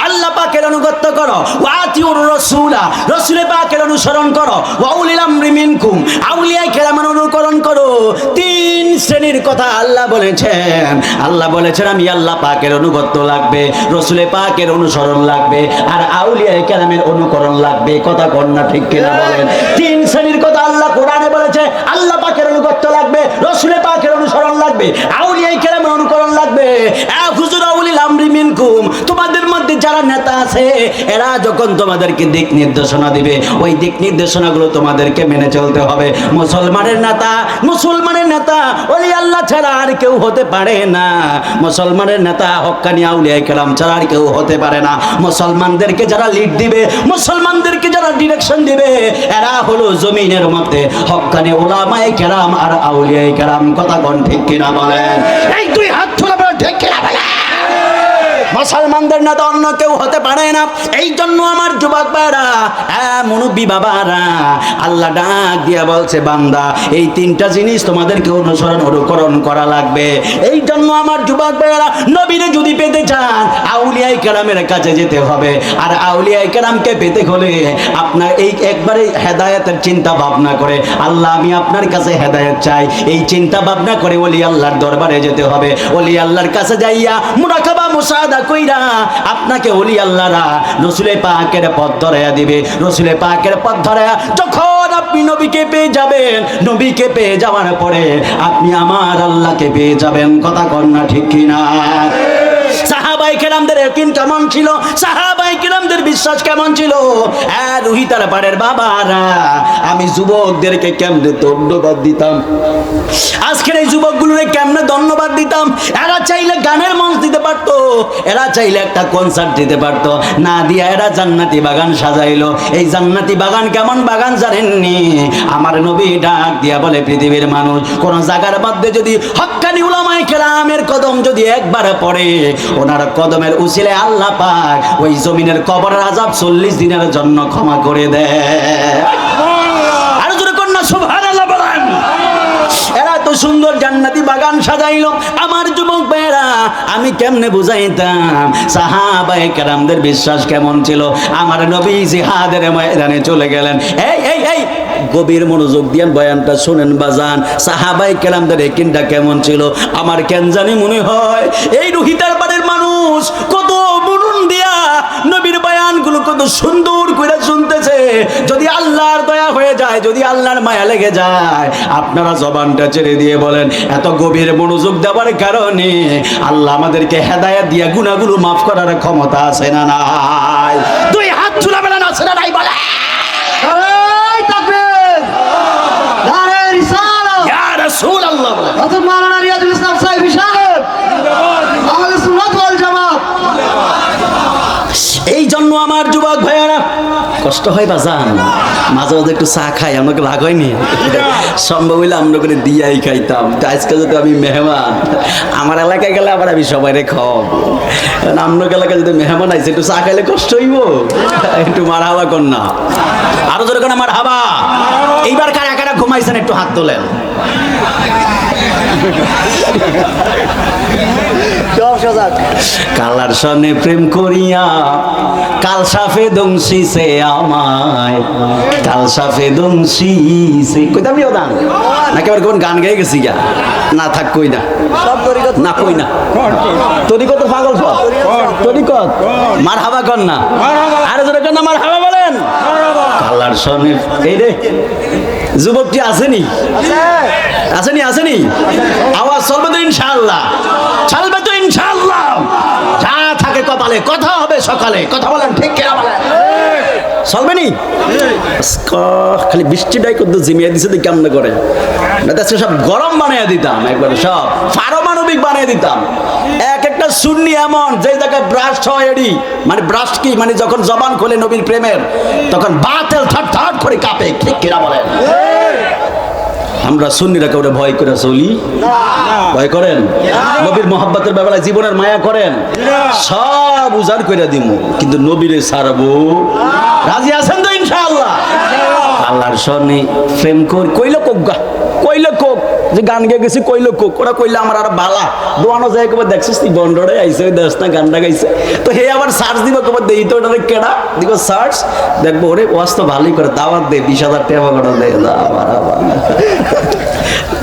আল্লাহ পাকের অনুগত করো, ওয়া আতিউর রাসূলা, রাসূল পাকের অনুসরণ করো, ওয়া উলিল আমরি মিনকুম, আউলিয়া কেরামের অনুকরণ করো। তিন শ্রেণীর কথা আল্লাহ বলেছেন। আল্লাহ বলেছেন আমি আল্লাহ পাকের অনুগত লাগবে, রাসূল পাকের অনুসরণ লাগবে, আর আউলিয়া কেরামের অনুকরণ লাগবে। কথা কোন না ঠিক কিনা বলেন? তিন শ্রেণীর কথা আল্লাহ কোরআনে বলেছে। আল্লাহ পাকের অনুগত লাগবে, রাসূল পাকের অনুসরণ লাগবে, আউলিয়া কেরামের অনুকরণ লাগবে। হুজুর আউলিল আমরি মিনকুম, তোমাদের মধ্যে যারা নেতা আছে এরা যখন তোমাদেরকে দিক নির্দেশনা দিবে, ওই দিক নির্দেশনাগুলো তোমাদেরকে মেনে চলতে হবে। মুসলমানের নেতা ওলি আল্লাহ ছাড়া আর কেউ হতে পারে না। মুসলমানের নেতা হক্কানি আউলিয়া কেরাম ছাড়া আর কেউ হতে পারে না। মুসলমানদেরকে যারা লিড দিবে, মুসলমানদেরকে যারা ডিরেকশন দিবে, এরা হলো জমিনের মধ্যে হক্কানি উলামায়ে কেরাম আর আউলিয়া কেরাম। কথা কোন ঠিক কিনা বলেন? এই দুই হাত তুলে বলেন ঠিক কিনা বলেন? মুসলমানদের নেতা অন্য কেউ হতে পারে না। এই জন্য আমার যুবক ভাইরা, মুরব্বী বাবারা, আল্লাহ ডাক দিয়া বলছে বান্দা এই তিনটা জিনিস তোমাদেরকে অনুকরণ করা লাগবে। এই জন্য আমার যুবক ভাইরা, নবীরে যদি পেতে চান আউলিয়া কেরামের কাছে যেতে হবে। আর আউলিয়া কেরামকে পেতে হলে আপনার এই একবারে হেদায়েতের চিন্তা ভাবনা করে, আল্লাহ আমি আপনার কাছে হেদায়েত চাই, এই চিন্তা ভাবনা করে ওলি আল্লাহর দরবারে যেতে হবে। ওলি আল্লাহর কাছে যাইয়া মুরাকাবা মুশাহাদা কইরা আপনাকে ওলি আল্লাহরা রাসূলে পাকের পথ ধরায়া দিবে। রাসূলে পাকের পথ ধরায়া যখন আপনি নবীকে পেয়ে যাবেন, নবীকে পেয়ে যাওয়ার পরে আপনি আমার আল্লাহকে পেয়ে যাবেন। কথা কন না ঠিক কিনা? সাহাবায়ে কেরামদের ইয়াকিন কেমন ছিল? সাহাবায়ে কেরামদের বিশ্বাস কেমন ছিল? রুহিতার পাড়ের বাবারা, আমি যুবকদেরকে কেমনে ধন্যবাদ দিতাম, আজকের এই যুবকগুলোরে কেমনে ধন্যবাদ দিতাম। এরা চাইলে গানের মঞ্চ দিতে পারতো, এরা চাইলে একটা কনসার্ট দিতে পারতো, না দিয়া এরা জান্নাতি বাগান সাজাইলো। এই জান্নাতি বাগান কেমন বাগান জানেননি? আমার নবী ডাক দিয়া বলে পৃথিবীর মানুষ কোন জায়গার মধ্যে যদি হক্কানি উলামায়ে কেরামের কদম যদি একবার পড়ে, ওনার কদমের উসিলে আল্লাহ পাক ওই জমিনের কবরের আযাব 40 দিনের জন্য ক্ষমা করে দেয়। আর জোরে কন্যা সুবহানাল্লাহ বলেন। এরা তো সুন্দর জান্নাতি বাগান সাজাইলো। আমার যুবক ভাইরা, আমি কেমনে বুঝাইতাম সাহাবায়ে কেরামদের বিশ্বাস কেমন ছিল? আমার নবী জিহাদের ময়দানে চলে গেলেন। এই গভীর মনোযোগ দিয়ে বয়ানটা শুনেন বাজান। সাহাবায়ে কেরামদের ইয়াকিনটা কেমন ছিল? আমার কেন জানি মনে হয় এই রুহিতার বাড়ির মানুষ কত মনন দিয়া নবীর বয়ানগুলো কত সুন্দর করে শুনতেছে। যদি আল্লাহর দয়া হয়ে যায়, যদি আল্লাহর মায়া লেগে যায়, আপনারা জবানটা ছেড়ে দিয়ে বলেন এত গভীর মনোযোগ দেওয়ার কারণে আল্লাহ আমাদেরকে হেদায়েত দিয়া গুনাহগুলো মাফ করার ক্ষমতা আছে না নাই? দুই হাত তুলে বলেন আছে না নাই? বলে এই জন্য আমার যুবক ভাইয়ারা কষ্ট হয় বাজান, মাঝে মাঝে একটু চা খাই, আমাকে রাগ হয়নি? সম্ভব হইলে আমরা করে দিয়াই খাইতাম। আজকে যদি আমি মেহমান, আমার এলাকায় গেলে আবার আমি সবাই খাওয়াব। আপনার এলাকায় যদি মেহমান আইছে একটু চা খাইলে কষ্ট হইব। একটু মার হাওয়া কর না, আরো জোরে কর আমার হাওয়া। এইবার কারা কারা ঘুমাইছেন একটু হাত তোলেন। কালার সনে প্রেম করিয়া কাল সাফে দংশিছে আমায়, কাল সাফে দংশিছে। কইতাম নি ওদান নাকি আবার কোন গান গাই গেছি গা? না থাক কই না, না কই না। তরিকত পাগল সব তরিকত। মার হাবা কর না, আরে জোরে কর না মার হাবা বলেন। কালার সনে এই রে যুবকটি আসেনি, আসেনি? আওয়াজ চলবে তো ইনশাআল্লাহ, চলবে তো ইনশাআল্লাহ। যা থাকে কপালে, কথা হবে সকালে। কথা বলেন ঠিক কিনা বলেন? চলবে নি? খালি বৃষ্টিটাই করতে জিমিয়ে দিছে দেখি কেমন করে। সব গরম বানিয়ে দিতাম, একবারে সব পারমাণবিক বানিয়ে দিতাম। এক একটা সুন্নি এমন যে জায়গায় ব্রাস্ট হয় এডি, মানে ব্রাস্ট কি, মানে যখন জবান খোলে নবীর প্রেমের, তখন বাতেল থট থট করে কাঁপে। ঠিক কিনা বলেন? আমরা সুন্নিরা কাউরে ভয় করে চলি? ভয় করেন? নবীর মহব্বতের ব্যাপারে জীবনের মায়া করেন? সব উজাড় করে দিব, কিন্তু নবীরে ছাড়বো। রাজি আছেন তো ইনশাআল্লাহ? আল্লাহর সনে প্রেম কইল কোক, কইল কোক, যে গান গেয়ে গেছি কইল কোক, ওরা কইলে আমার আর বালা দোয়ানো যায়। কবার দেখছিস তুই বন্ডরে আইসে দেশ না গানটা গাইছে, তো হে আবার সার্চ দিব, কবার দেই তো ওটা কেডা দিব সার্চ, দেখবো ওরে ওয়াজ তো ভালোই করে, দাওয়াত দে 20,000 টাকা করে দে।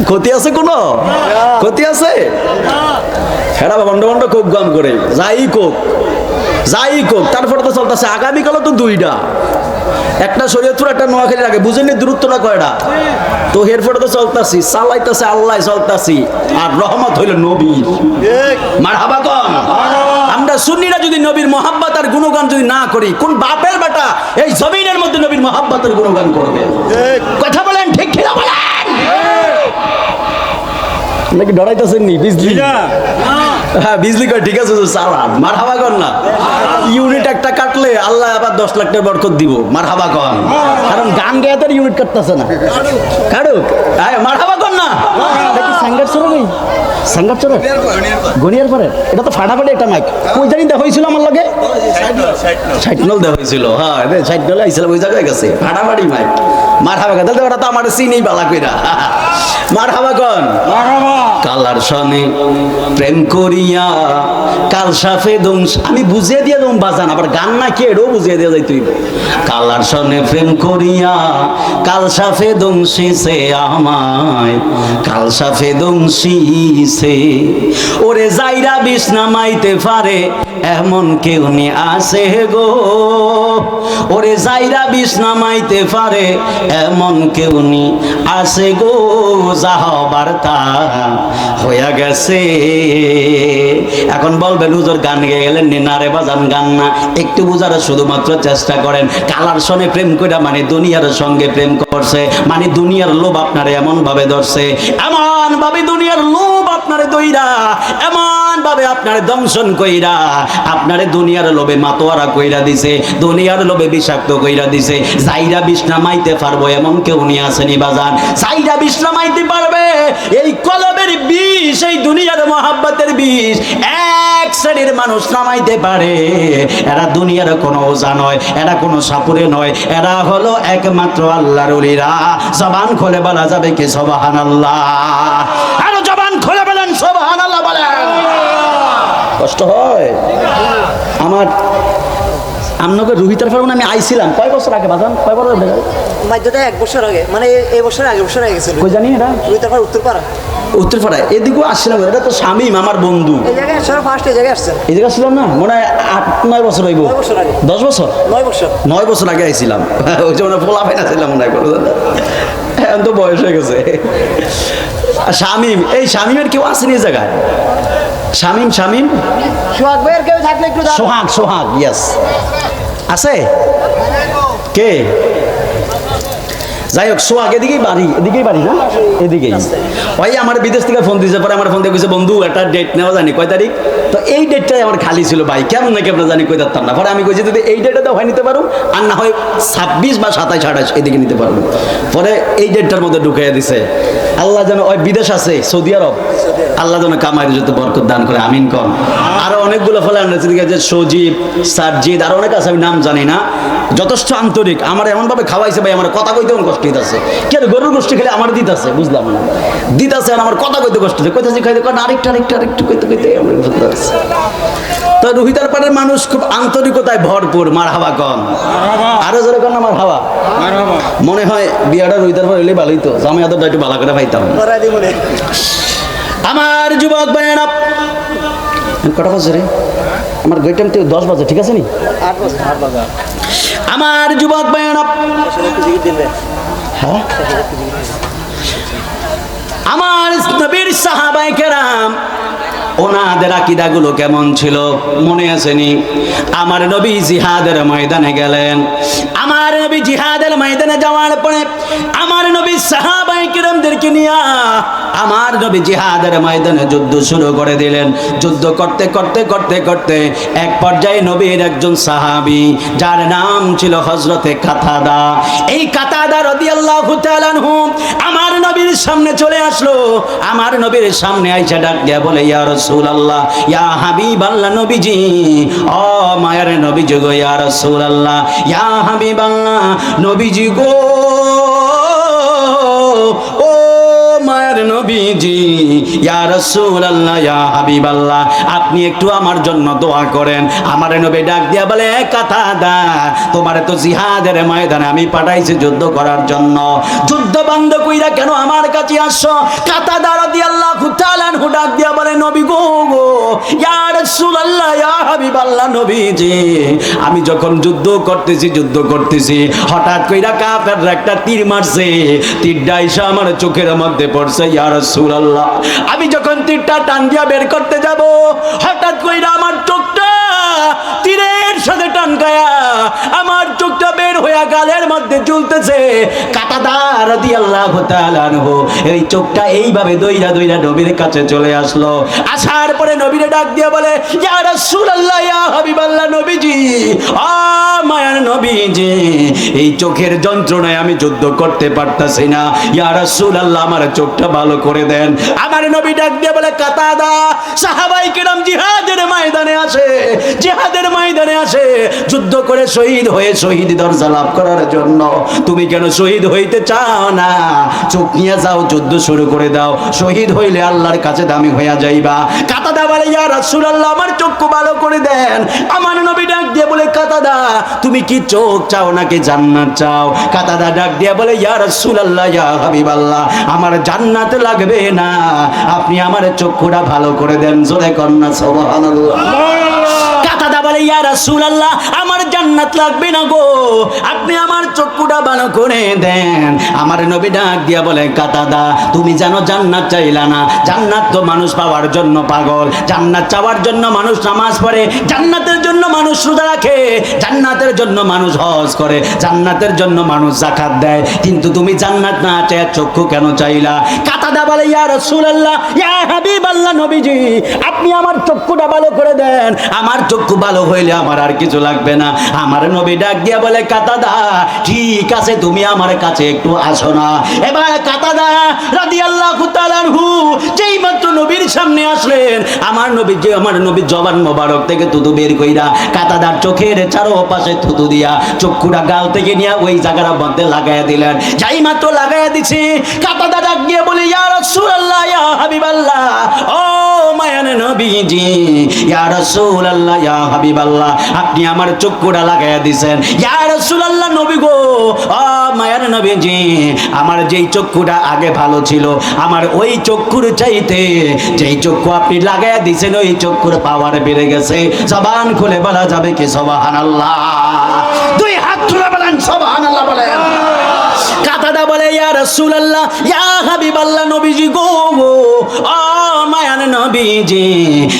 ক্ষতি আছে কোনো? ক্ষতি আছে? হেরা বন্ড বন্ড কোক গান করে যাই কোক, যাই কোক। তারপরে তো চলতেছে আগামীকালও তো দুইটা, একটা শরীয়তপুর একটা নোয়াখালী লাগে, বুঝেনি দূরত্বটা কয়টা? তো এরপরে তো চলতাছি, চালাইতেছে আল্লাহ, চলতাছি, আর রহমত হইল নবীর। মারহাবা কোন? আমরা সুন্নিরা যদি নবীর মহাব্বত আর গুণগান যদি না করি, কোন বাপের বেটা এই জমিনের মধ্যে নবীর মহাব্বতের গুণগান করবে? কথা বলেন ঠিক কিনা বলেন? নাকি ডরাইতেছেন নি? বিজলি? হ্যাঁ বিজলি কয় ঠিক আছে চালান। মারহাবা কর না? ইউনিট একটা কাটলে আল্লাহ আবার 10 লাখ টাকা বরকত দিব। মারহাবা কর, কারণ গান গেয়ে তার ইউনিট কাটতেছে না। কাটুক, মারহাবা কর না? সাঙ্গার চলে নেই, সাঙ্গার চলে গনিয়ার পরে, এটা তো ফাটাফাটি একটা মাইক। ওই জানি দেখা হয়েছিল আমার লগে 60 দেখা হয়েছিল। হ্যাঁ 60 আইছিল, ওই জায়গায় গেছে ফাটাফাটি মাইক। মারহাবা কর, তাহলে ওরা তো আমার চিনেই বালা কইরা। মারহাবা কর। কালার সনে প্রেম করিয়া কাল সাফে দংশ, আমি বুঝিয়ে দিয়ে দম বাজান, আবার গান না কি এটাও বুঝিয়ে দিয়ে যাই তুই। কালার সনে প্রেম করিয়া কাল সাফে দংশিছে আমায়, কাল সাফে দংশিছে। ওরে যাইরা বিষ নামাইতে পারে এমন কেউ নি আছে গো, ওরে যাইরা বিষ নামাইতে পারে এমন কেউ নি আছে গো, যাহবার তা হইয়া গেছে। এখন বলবেন হুজুর গান গেয়ে গেলেন না রে বাজান, গান না, একটু বুঝার শুধুমাত্র চেষ্টা করেন। কালার সনে প্রেম কইরা মানে দুনিয়ার সঙ্গে প্রেম করছে, মানে দুনিয়ার লোভ আপনারে এমন ভাবে ধরছে, এমন ভাবে দুনিয়ার লোভ আপনারে দইরা, এমন ভাবে আপনারে দংশন কইরা, আপনারে দুনিয়ার লোভে মাতোয়ারা কইরা দিছে, দুনিয়ার লোভে বিষাক্ত কইরা দিছে। যাইরা বিষ নামাইতে পারবো এমন কেউ নিয়ে আসেনি বাজান, যাইরা বিষ নামাইতে পারবে এই কলবের বিষ, এই দুনিয়ার মহাব্বতের বিষ এক শ্রেণীর মানুষ নামাইতে পারে। এরা দুনিয়ার কোনো ওজা নয়, এরা কোনো সাপুরে নয়, এরা হলো একমাত্র আল্লাহর ওলিরা। জবান খুলে বলা যাবে কি সুবহানাল্লাহ? আরো জবান খুলে বলেন সুবহানাল্লাহ বলেন। কষ্ট হয় আমার। আপনাকে রুহিতার ফার্মে আমি আইছিলাম কয় বছর আগে বাজান? কয় বছর আগে? মাধ্যমে 1 বছর আগে, মানে এই বছর আগে বছর আগে গেছিল। কই জানি এটা? রুহিতার ফার্ম উত্তরপাড়া। উত্তরপাড়ায় এদিকেও আসছিলাম, এটা তো শামীম আমার বন্ধু। এই জায়গায় আসলে ফার্স্ট এই জায়গায় আসছেন। এই জায়গায় আসছিলাম না, মনে হয় 8-9 বছর হইব। 9 বছর আগে। 10 বছর? 9 বছর। 9 বছর আগে আইছিলাম। ওই যে মনে পোলা পাইনা ছিলাম মনে করো, এখন তো বয়স হয়ে গেছে। শামীম, এই শামীমের কেউ আসেনি এই জায়গায়? শামীম, শামীম সোহাগ ভাইয়ের কেউ থাকলে একটু দাও। সোহাগ, সোহাগ ইয়েস আছে কে? যাই হোক, সোহাগ এদিকেই বাড়ি, এদিকেই বাড়ি না? এদিকেই। ওই আমার বিদেশ থেকে ফোন দিয়েছে, পরে আমার ফোন দিয়ে কইছে বন্ধু একটা ডেট নেওয়া জানি কয় তারিখ, তো এই ডেটটাই আমার খালি ছিল ভাই, কেমন নাকি আপনার জানি কই দিতাম না। পরে আমি কইছি যদি এই ডেটটা হয় নিতে পারো, আর না হয় 26 বা 27, 28 এদিকে নিতে পারবো। পরে এই ডেটটার মধ্যে ঢুকাইয়া দিছে। আল্লাহ যেন ওই বিদেশ আছে সৌদি আরব, আল্লাহ যেন কামাইয়ের যত বরকত দান করে, আমিন কন। আরো অনেকগুলো ফলে আনছে, সজীব, সারজিদ, আর অনেক আছে আমি নাম জানি না, যথেষ্ট আন্তরিক। আমার এমনভাবে খাওয়াইছে ভাই, আমার কথা কইতে কষ্ট হইতেছে। কেন গরুর গোষ্ঠী খেলে আমার দিতেছে, বুঝলাম না, দিতেছে আর আমার কথা কইতে কষ্ট হচ্ছে, কইতেছি খাইতে কারণ আরেকটু কইতে কইতে আমার বুঝতে পারছে। তো রুহিতার পাড়ের মানুষ খুব আন্তরিকতায় ভরপুর। মারহাবা কন, আরো জোরে কন না মারহাবা। মনে হয় বিয়াটা রুহিতার পাড়ে হইলে ভালোই তো, জামাইয়াদের একটু ভালো করে পাইতাম। আমার যুবক ভাইয়েরা, কটা বাজে রে? আমার গেট টাইম তো 10 বাজে, ঠিক আছে নি? 8 বছর, 8 বছর। আমার যুবক ভাইয়েরা, হ্যাঁ আমার নবীর সাহাবায়ে কেরাম ওনাদের আকীদাগুলো কেমন ছিল মনে আছেনি? আমার নবী জিহাদের ময়দানে গেলেন। আমার নবী জিহাদের ময়দানে যাওয়ার পরে আমার নবী সাহাবায়ে কিরামদেরকে নিয়ে আমার নবী জিহাদের ময়দানে যুদ্ধ শুরু করে দিলেন। যুদ্ধ করতে করতে করতে করতে এক পর্যায়ে নবীর একজন সাহাবী যার নাম ছিল হযরতে কাতাদা, এই কাতাদা রাদিয়াল্লাহু তাআলা আনহু আমার নবীর সামনে চলে আসলো। আমার নবীর সামনে আইসা ডাক দিয়া বলে, ইয়া রাসূলুল্লাহ, ইয়া হাবিবাল্লাহ, নবীজি, ও মায়ের নবীজি গো, ইয়া রাসূলুল্লাহ, ইয়া হাবিবাল্লাহ, নবীজি গো, ও মায়ের নবীজি, ইয়া রাসূলুল্লাহ, ইয়া হাবিবাল্লাহ, আপনি একটু আমার জন্য দোয়া করেন। আমার নবী ডাক দিয়া বলে, কাতাদা, তোমারে তো জিহাদের ময়দানে আমি পাঠাইছি যুদ্ধ করার জন্য, যুদ্ধ বন্ধ কইরা কেন আমার কাছে আসছো? কাতাদা রাদিয়াল্লাহু তাআলা আনহু ডাক দিয়া বলে, নবী গো, ইয়া রাসূলুল্লাহ, ইয়া হাবিবাল্লাহ, নবীজি, আমি যখন যুদ্ধ করতেছি হঠাৎ কইরা কাফেররা একটা তীর মারছে, তীরটা এসে আমার চোখের মধ্যে পড়ছে। ইয়া রাসূলুল্লাহ, আমি যখন তীরটা টান দিয়া বের করতে যাব, হঠাৎ কইরা আমার চোখটা তীরের সাথে টান খায়া আমার চোখটা বের হইয়া গালের মধ্যে ঝুলতেছে। কাতাদা রাদিয়াল্লাহু তাআলা আনহু এই চোখটা এইভাবে দইরা দইরা নবীর কাছে চলে আসলো। আসার পরে নবীরে ডাক দিয়া বলে, ইয়া রাসূলুল্লাহ, ইয়া হাবিবাল্লাহ, নবীজি, ও মায়ার নবীজি, এই চোখের যন্ত্রণায় আমি যুদ্ধ করতে পারতাছি না, ইয়া রাসূলুল্লাহ, আমার চোখটা ভালো করে দেন। আমার নবী ডাক দিয়ে বলে, কাতাদা, সাহাবায়ে কিরাম জিহাদের ময়দানে আসে যুদ্ধ করে শহীদ হয়ে শহীদ দরজা লাভ করার জন্য। তুমি কেন শহীদ হইতে চাও না? চোখ নিয়ে যাও, যুদ্ধ শুরু করে দাও, শহীদ হইলে আল্লাহর কাছে দামি হইয়া যাইবা। কাতাদা বলে, ইয়া রাসূলুল্লাহ, আমার চক্ষু ভালো করে দেন। আমার নবী ডাক দিয়ে বলে, কাতাদা, তুমি কি চোখ চাও নাকি জান্নাত চাও? কাতাদা ডাক দিয়ে বলে, ইয়া রাসূলুল্লাহ, ইয়া হাবিবাল্লাহ, আমার জান্নাত লাগবে না, আপনি আমার চক্ষুটা ভালো করে দেন। জোরে কন্যা সুবহানাল্লাহ। কাতাদা বলে, ইয়া রাসূলুল্লাহ, আমার জান্নাত লাগবে না গো, আপনি আমার চক্ষুটা ভালো করে দেন। আমার নবী ডাক দিয়া বলে, কাতাদা, তুমি জানো জান্নাত চাইলা না, জান্নাত তো মানুষ পাওয়ার জন্য পাগল, জান্নাত চাওয়ার জন্য মানুষ নামাজ পড়ে, জান্নাতের জন্য মানুষ রোজা রাখে, জান্নাতের জন্য মানুষ হজ করে, জান্নাতের জন্য মানুষ যাকাত দেয়, কিন্তু তুমি জান্নাত না চায় চক্ষু কেন চাইলা? কাতাদা বলে, ইয়া রাসূলুল্লাহ, ইয়া হাবিবাল্লাহ, নবীজি, আপনি আমার চক্ষুটা ভালো করে দেন, আমার চক্ষু ভালো হইলে আমার আর কিছু লাগবে না। আমার নবী ডাক দিয়া বলে, কাতাদা, ঠিক আছে, তুমি আমার কাছে একটু আসো না। এবার কাতাদা রাদিয়াল্লাহু তাআলা আনহু যেই মাত্র নবীর সামনে আসলেন, আমার নবী জবান মোবারক থেকে থুতু বের কইরা কাতাদার চোখের চারপাশে থুতু দিয়া চক্ষুটা গাল থেকে নিয়ে ওই জায়গার মধ্যে লাগাইয়া দিলেন। যাই মাত্র লাগাইয়া দিছে, কাতাদা ডাক দিয়ে বলে, ইয়া রাসূলুল্লাহ, ইয়া হাবিবাল্লাহ, ও মায়ার নবীজি, ইয়া রাসূলুল্লাহ, ইয়া হাবিবাল্লাহ, আপনি আমার চক্ষুটা লাগাইয়া দিছেন। ইয়া রাসূলুল্লাহ, নবী গো, ও মায়ার নবীজি, আমার যেই চক্ষুটা আগে ভালো ছিল, আমার ওই চক্ষুর চাইতে যেই চক্ষু আপনি লাগাইয়া দিছেন, ওই চক্ষুর পাওয়ার বেড়ে গেছে। জবান খুলে বলা যাবে কি সুবহানাল্লাহ? দুই হাত তুলে বলেন সুবহানাল্লাহ বলেন। কাতাদা বলে, ইয়া রাসূলুল্লাহ, ইয়া হাবিবাল্লাহ, নবীজি গো, ও মায়ার নবীজি,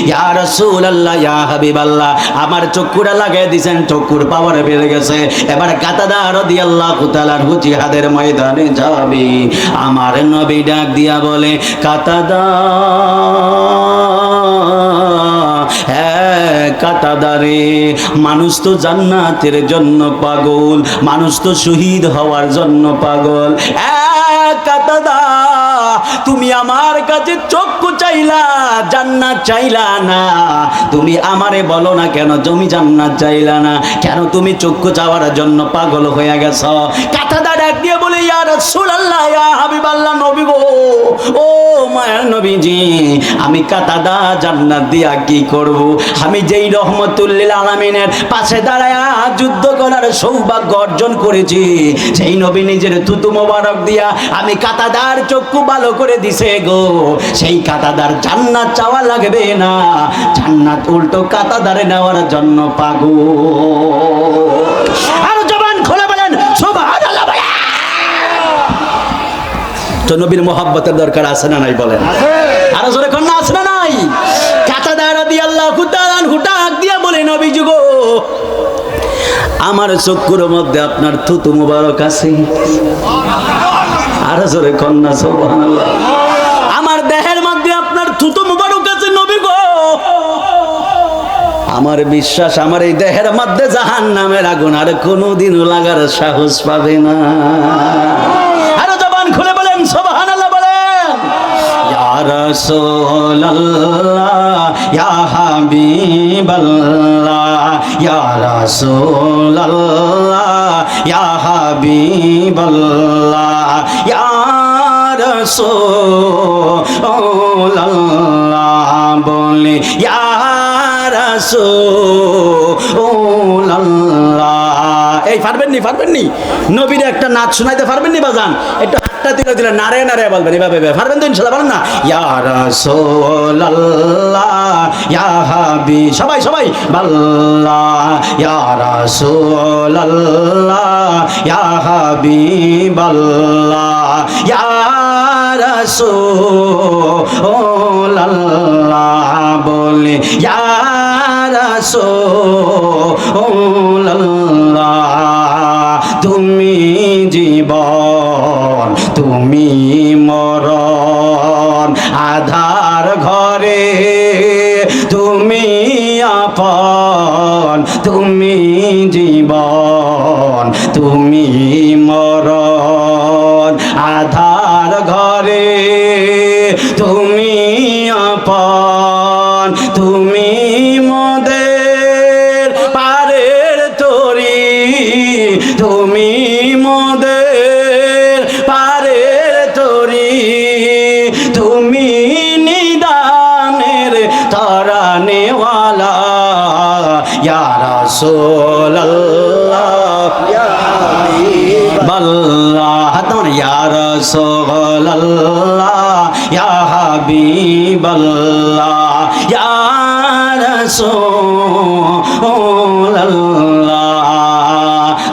ইয়া রাসূলুল্লাহ, ইয়া হাবিবাল্লাহ, আমার চক্ষুটা লাগাই দিয়েছেন, চক্ষুর পাওয়ার বেড়ে গেছে। এবার কাতাদা রাদিয়াল্লাহু তাআলা আনহু জিহাদের ময়দানে যাবে। আমার নবী ডাক দিয়া বলে, কাতাদা, হ্যাঁ কাতাদা রে, মানুষ তো জান্নাতের জন্য পাগল, মানুষ তো শহীদ হওয়ার জন্য পাগল। কাতাদা, তুমি আমার কাছে চক্ষু চাইলা, জান্নাত চাইলা না, তুমি আমারে বলো না কেন তুমি জান্নাত চাইলা না, কেন তুমি চক্ষু চাওয়ার জন্য পাগল হয়ে গেছো? কাতাদা ডাক দিয়ে বলে, ইয়া রাসূলুল্লাহ, ইয়া হাবিবাল্লাহ, নবী গো, ও মায়ার নবীজি, আমি কাতাদা জান্নাত দিয়া কি করব? আমি যেই রহমতুল লিল আলামিনের পাশে দাঁড়ায়া যুদ্ধ করার সৌভাগ্য অর্জন করেছি, সেই নবী নিজের থুতু মোবারক দিয়া আমি কাতাদার চক্ষু ভালো করে দিছে গো, সেই কাতাদার জান্নাত চাওয়া লাগবে না, জান্নাত উল্টো কাতাদারে নেওয়ার জন্য পাগল। আর জবান খুলে বলেন সুবহানাল্লাহ। তো নবীর মোহাব্বতের দরকার আছে না নাই বলেন? আরো জোরে কন্যা আছে না নাই? কাতাদা রাদিয়াল্লাহু তাআলা আনহু ডাক দিয়া বলে, নবীজি গো, আমার চক্ষুর মধ্যে আপনার থুতু মোবারক আছে, আর জোরে কন্যা সুবহানাল্লাহ। আমার দেহের মধ্যে আপনার থুতু মুবারক আছে নবী গো, আমার বিশ্বাস আমার এই দেহের মধ্যে জাহান্নামের আগুন আর কোনোদিনও লাগার সাহস পাবে না। আরো জবান খুলে বলেন সুবহানাল্লাহ বলেন। ইয়া রাসূলুল্লাহ ইয়া হাবিবাল্লাহ ইয়া রাসূলুল্লাহ ইয়া হাবিবাল্লাহ ইয়া রাসূলুল্লাহ বলে ইয়া রাসূলুল্লাহ। এই পারবেন নি নবীর একটা নাচ শোনাইতে পারবেন নি বাজান? একটু হাতটা দিলে নারে নারে বলবেন এভাবে পারবেন তো ইনশাআল্লাহ? বলেন না ইয়া রাসূলুল্লাহ ইয়া হাবি সবাই বাল্লাহ ইয়া রাসূলুল্লাহ ইয়া হাবিবাল্লাহ ইয়া রাসূলুল্লাহ বলে ইয়া রাসূলুল্লাহ। তুমি জীবন তুমি মরণ আধার ঘরে তুমি আপন, তুমি জীবন তুমি মরণ আধার ঘরে তুমি আপন, তুমি মোদের পারের তরি, তুমি মোদের পারের তরি, তুমি নিদানের তরানেওয়ালা ইয়া রাসূলুল্লাহ ইয়া হাবিবাল্লাহ। ইয়া রাসূলুল্লাহ ইয়া হাবিবাল্লাহ ইয়া রাসূলুল্লাহ।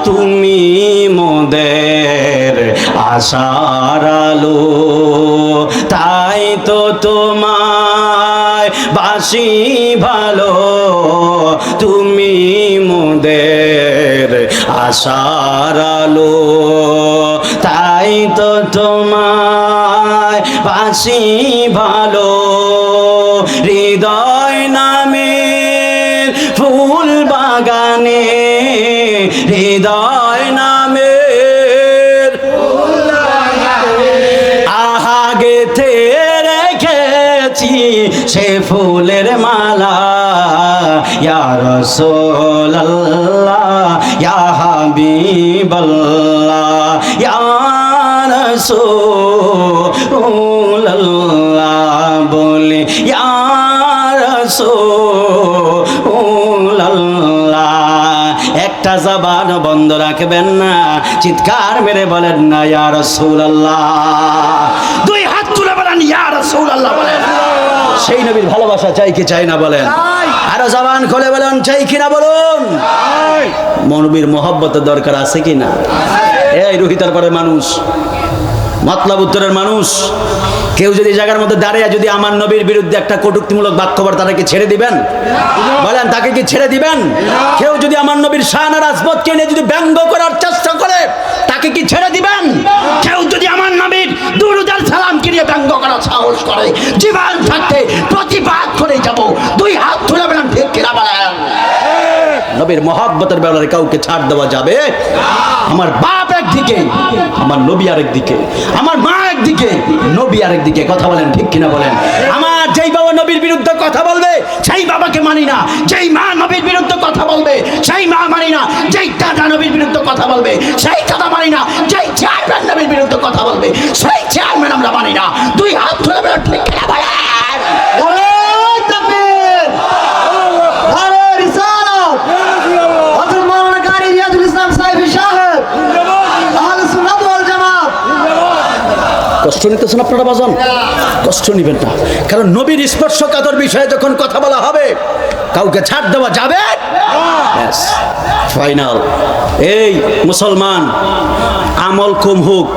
তুমি মোদের আশার আলো, তাই তো তোমায় বাসি ভালো, তুমি মোদের আশার আলো, তাই তো তোমায় বাসি ভালো। হৃদয় নামের ফুল বাগানে, হৃদয় নামের ফুল বাগানে আহা গেথে রেখেছি সে ফুলের মালা ইয়া রাসূলুল্লাহ ইয়া হাবিবাল্লাহ ইয়া রাসূলুল্লাহ বলে ইয়া রাসূলুল্লাহ। একটা জবান বন্ধ রাখবেন না, চিৎকার মেরে বলেন না ইয়া রাসূলুল্লাহ। দুই হাত তুলে বলেন ইয়া রাসূলুল্লাহ বলেন। সেই নবীর ভালোবাসা চাই কি চাই না বলেন? আরো জবান খুলে বলেন চাই কিনা বলুন। নবীর মহব্বতের দরকার আছে কিনা? এই রোহিতার পরে মানুষ, মতলব উত্তরের মানুষ, কেউ যদি জায়গার মধ্যে দাঁড়িয়ে যদি আমার নবীর বিরুদ্ধে একটা কটূক্তিমূলক বাক্য বলে তাকে ছেড়ে দিবেন? বলেন তাকে কি ছেড়ে দিবেন? কেউ যদি আমার নবীর শান আর আজমতকে নিয়ে যদি ব্যঙ্গ করার চেষ্টা করে তাকে কি ছেড়ে দিবেন? কেউ যদি আমার নবীর দুরূদ আর সালামকে নিয়ে ব্যঙ্গ করার সাহস করে, জীবন থাকতে প্রতিবাদ করে যাব। দুই হাত তুলে বলেন ঠিক কিনা বলেন? নবীর মহব্বতের বেলায় কাউকে ছাড় দেওয়া যাবে? আমার বাপ একদিকে, আমার নবী আরেকদিকে, আমার মা একদিকে, নবী আরেকদিকে। কথা বলেন ঠিক কিনা বলেন? আমার যেই বাবা নবীর বিরুদ্ধে কথা বলবে সেই বাবাকে মানি না, যেই মা নবীর বিরুদ্ধে কথা বলবে সেই মা মানি না, যেই দাদা নবীর বিরুদ্ধে কথা বলবে সেই দাদা মানি না, যেই চেয়ারম্যান নবীর বিরুদ্ধে কথা বলবে সেই চেয়ারম্যান আমরা মানি না। দুই হাত তুলে বলেন ঠিক কিনা বলেন? কষ্ট নিতেছেন আপনারা বাজান? কষ্ট নিবেন না, কারণ নবীর স্পর্শকাতর বিষয়ে যখন কথা বলা হবে কাউকে ছাড় দেওয়া যাবে? ফাইনাল। এই মুসলমান, আমল কম হোক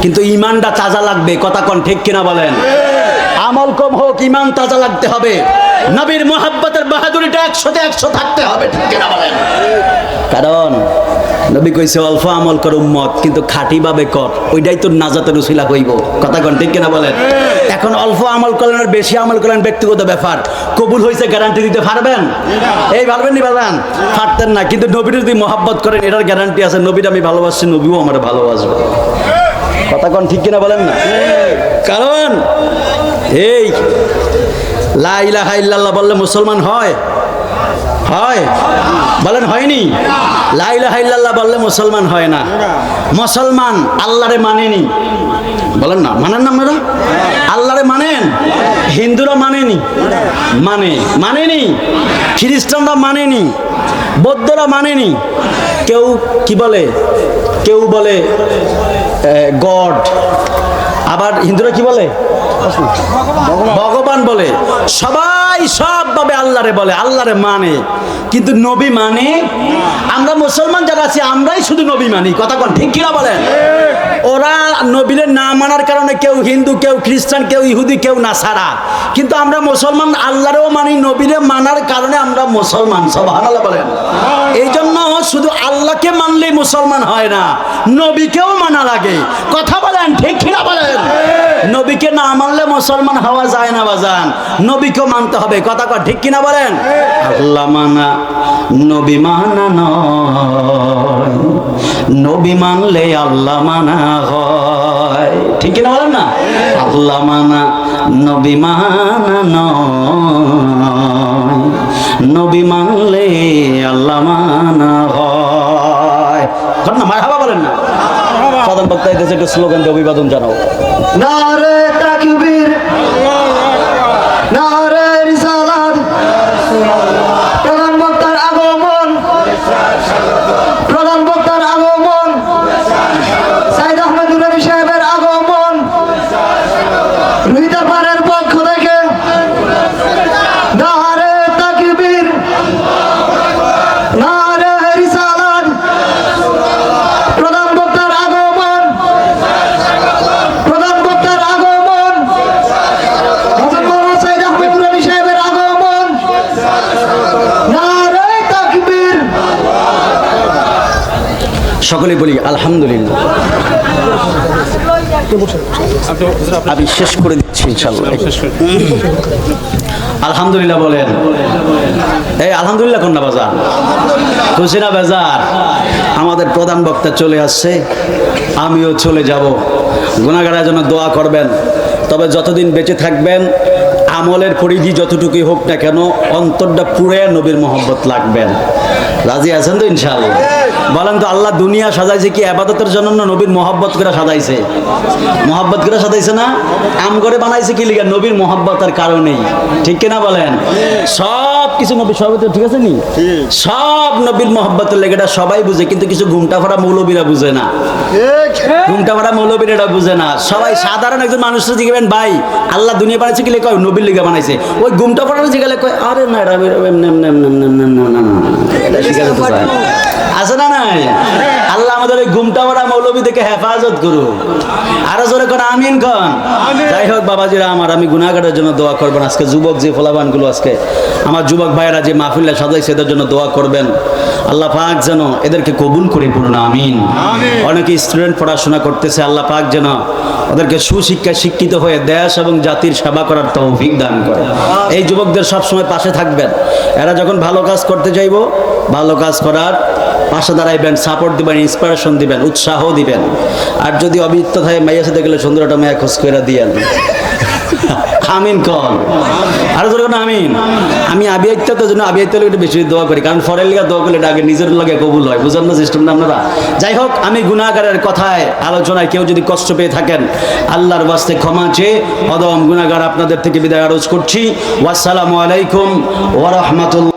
কিন্তু ইমানটা তাজা লাগবে। কথা কোন ঠিক কিনা বলেন? আমল কম হোক, ইমান তাজা লাগতে হবে। নবীর মোহাব্বতের বাহাদুরিটা 100-100 থাকতে হবে, ঠিক কিনা বলেন? কারণ নবী কইছে অল্প আমল কর উম্মত, কিন্তু খাঁটি ভাবে কর, ওইটাই তো নাজাতের উসিলা হইব। কথা কোন ঠিক কিনা বলেন? এখন অল্প আমল করলেন আর বেশি আমল করলেন ব্যক্তিগত ব্যাপার, কবুল হয়েছে গ্যারান্টি দিতে পারবেন? এই পারবেন নি বাজান? পারতেন না। কিন্তু নবীর যদি মহাব্বত করেন এটার গ্যারান্টি আছে, নবীর আমি ভালোবাসছি, নবীও আমার ভালোবাসবে। কথা কোন ঠিক কিনা বলেন না? কারণ এই লা ইলাহা ইল্লাল্লাহ বললে মুসলমান হয়? হয়? বলেন হয়নি? লা ইলাহা ইল্লাল্লাহ বললে মুসলমান হয় না। মুসলমান আল্লাহরে মানেনি, বলেন না, মানেন না আপনারা? আল্লাহরে মানেন? হিন্দুরা মানেনি, মানেনি। খ্রিস্টানরা মানেনি, বৌদ্ধরা মানেনি। কেউ কি বলে? কেউ বলে গড, আবার হিন্দুরা কি বলে? ভগবান বলে। সবাই সবভাবে আল্লাহরে বলে, আল্লাহরে মানে, কিন্তু নবী মানে? আমরা মুসলমান যারা আছি আমরাই শুধু নবী মানি। কথা কোন ঠিক কিনা বলেন? ওরা নবীরে না মানার কারণে কেউ হিন্দু, কেউ খ্রিস্টান, কেউ ইহুদি, কেউ নাসারা, কিন্তু আমরা মুসলমান আল্লাহরেও মানি, নবীরে মানার কারণে আমরা মুসলমান। সুবহানাল্লাহ বলেন। এই জন্য শুধু আল্লাহকে মানলেই মুসলমান হয় না, নবীকেও মানা লাগে। কথা বলেন ঠিক কিনা বলেন? নবীকে না মানলে মুসলমান হওয়া যায় না বাজান, নবীকেও মানতে হবে। কথা কর ঠিক কিনা বলেন? আল্লাহ মানা নবী মানা নয়, নবী মানলে আল্লাহ মানা হয়। ঠিক কিনা বলেন না? আল্লাহ মানা নবী মানা নয়, নবী মানলে আল্লাহ মানা হয়। না মারহাবা বলেন না? প্রধান বক্তা এসেছে, একটা স্লোগান দিয়ে অভিবাদন জানাও। নারে তাকবীর, নারে রিসালাত, প্রধান বক্তার আগমন, প্রধান বক্তার আগমন, সাইদ আহমেদুর রবি সাহেবের আগমন, রুহিতা পাড়ের পক্ষ থেকে নারে তাকবীর, নারে রিসালাত, প্রধান বক্তার আগমন, প্রধান বক্তার আগমন, সাইদ আহমেদুর রবি সাহেবের আগমন, নারে তাকবীর। সকলে বলি আলহামদুলিল্লাহ। আমি শেষ করে দিচ্ছি ইনশাআল্লাহ। আলহামদুলিল্লাহ বলেন। এই আলহামদুলিল্লাহ কন্যা বাজার, খুশি না বেজার? আমাদের প্রধান বক্তা চলে আসছে, আমিও চলে যাব। গুনাহগারের জন্য দোয়া করবেন। তবে যতদিন বেঁচে থাকবেন আমলের পরিধি যতটুকুই হোক না কেন, অন্তরটা পুরে নবীর মহব্বত লাগবেন। রাজি আছেন তো ইনশাআল্লাহ? বলেন তো, আল্লাহ দুনিয়া সাজাইছে কি ইবাদতের জন্য না নবীর মহব্বত করে সাজাইছে? মহব্বত করে সাজাইছে না? আম করে বানাইছে কি লিগা? নবীর মহব্বতের কারণেই। ঠিক কিনা বলেন? সব কিছু নবী সভাপতি, ঠিক আছে নি? সব নবীর মহব্বতের লেগে, এটা সবাই বুঝে, কিন্তু কিছু ঘুমটা ভরা মৌলবীরা বুঝে না। ঘুমটা ভরা মৌলবীরা এটা বুঝে না। সবাই সাধারণ একজন মানুষরা জিজ্ঞাসা, ভাই আল্লাহ দুনিয়া বানাইছে কি লিখে? কয় নবীর লিগা বানাইছে। ওই ঘুমটা ভরা জিজ্ঞাসা কয়, আরে না আছে না নাই? আল্লাহ আমাদের ওই ঘুমটা ভরা মৌলবী থেকে হেফাজত করুন। আরো জোরে কোন আমিন কোন। যাই হোক বাবাজিরা আমার, আমি গুনাহগারের জন্য দোয়া করবেন। আজকে যুবক যে ফলাবানগুলো, আজকে আমার যুবক ভাইয়েরা যে মাহফিলটা সাজাইছে, এদের জন্য দোয়া করবেন। আল্লাহ পাক যেন এদেরকে কবুল করে পড়ুন, আমিন। অনেকে স্টুডেন্ট পড়াশোনা করতেছে, আল্লাহ পাক যেন ওদেরকে সুশিক্ষায় শিক্ষিত হয়ে দেশ এবং জাতির সেবা করার তৌফিক দান করে। এই যুবকদের সবসময় পাশে থাকবেন। এরা যখন ভালো কাজ করতে চাইবো, ভালো কাজ করার পাশে দাঁড়াইবেন, সাপোর্ট দিবেন, ইন্সপিরেশন দিবেন, উৎসাহ দিবেন। আর যদি অবিত্ত থাকে মাইয়া সাথে গেলে সুন্দর একটা মেয়া খোঁজ করে দিয়েন। আমিন কন। আরো ধরো না আমিন। আমি আবিয়াইত্তার জন্য আবিয়াইত্তার একটু বেশি দোয়া করি, কারণ ফরের লিগা দোয়া করলে এটা আগে নিজের লাগে কবুল হয়। বুঝেন না সিস্টেমটা আপনারা? যাই হোক, আমি গুনাহগারের কথায় আলোচনায় কেউ যদি কষ্ট পেয়ে থাকেন, আল্লাহর ওয়াস্তে ক্ষমা চেয়ে অদম গুনাহগার আপনাদের থেকে বিদায় আরজ করছি। ওয়াসসালামু আলাইকুম ওয়া রাহমাতুল্লাহ।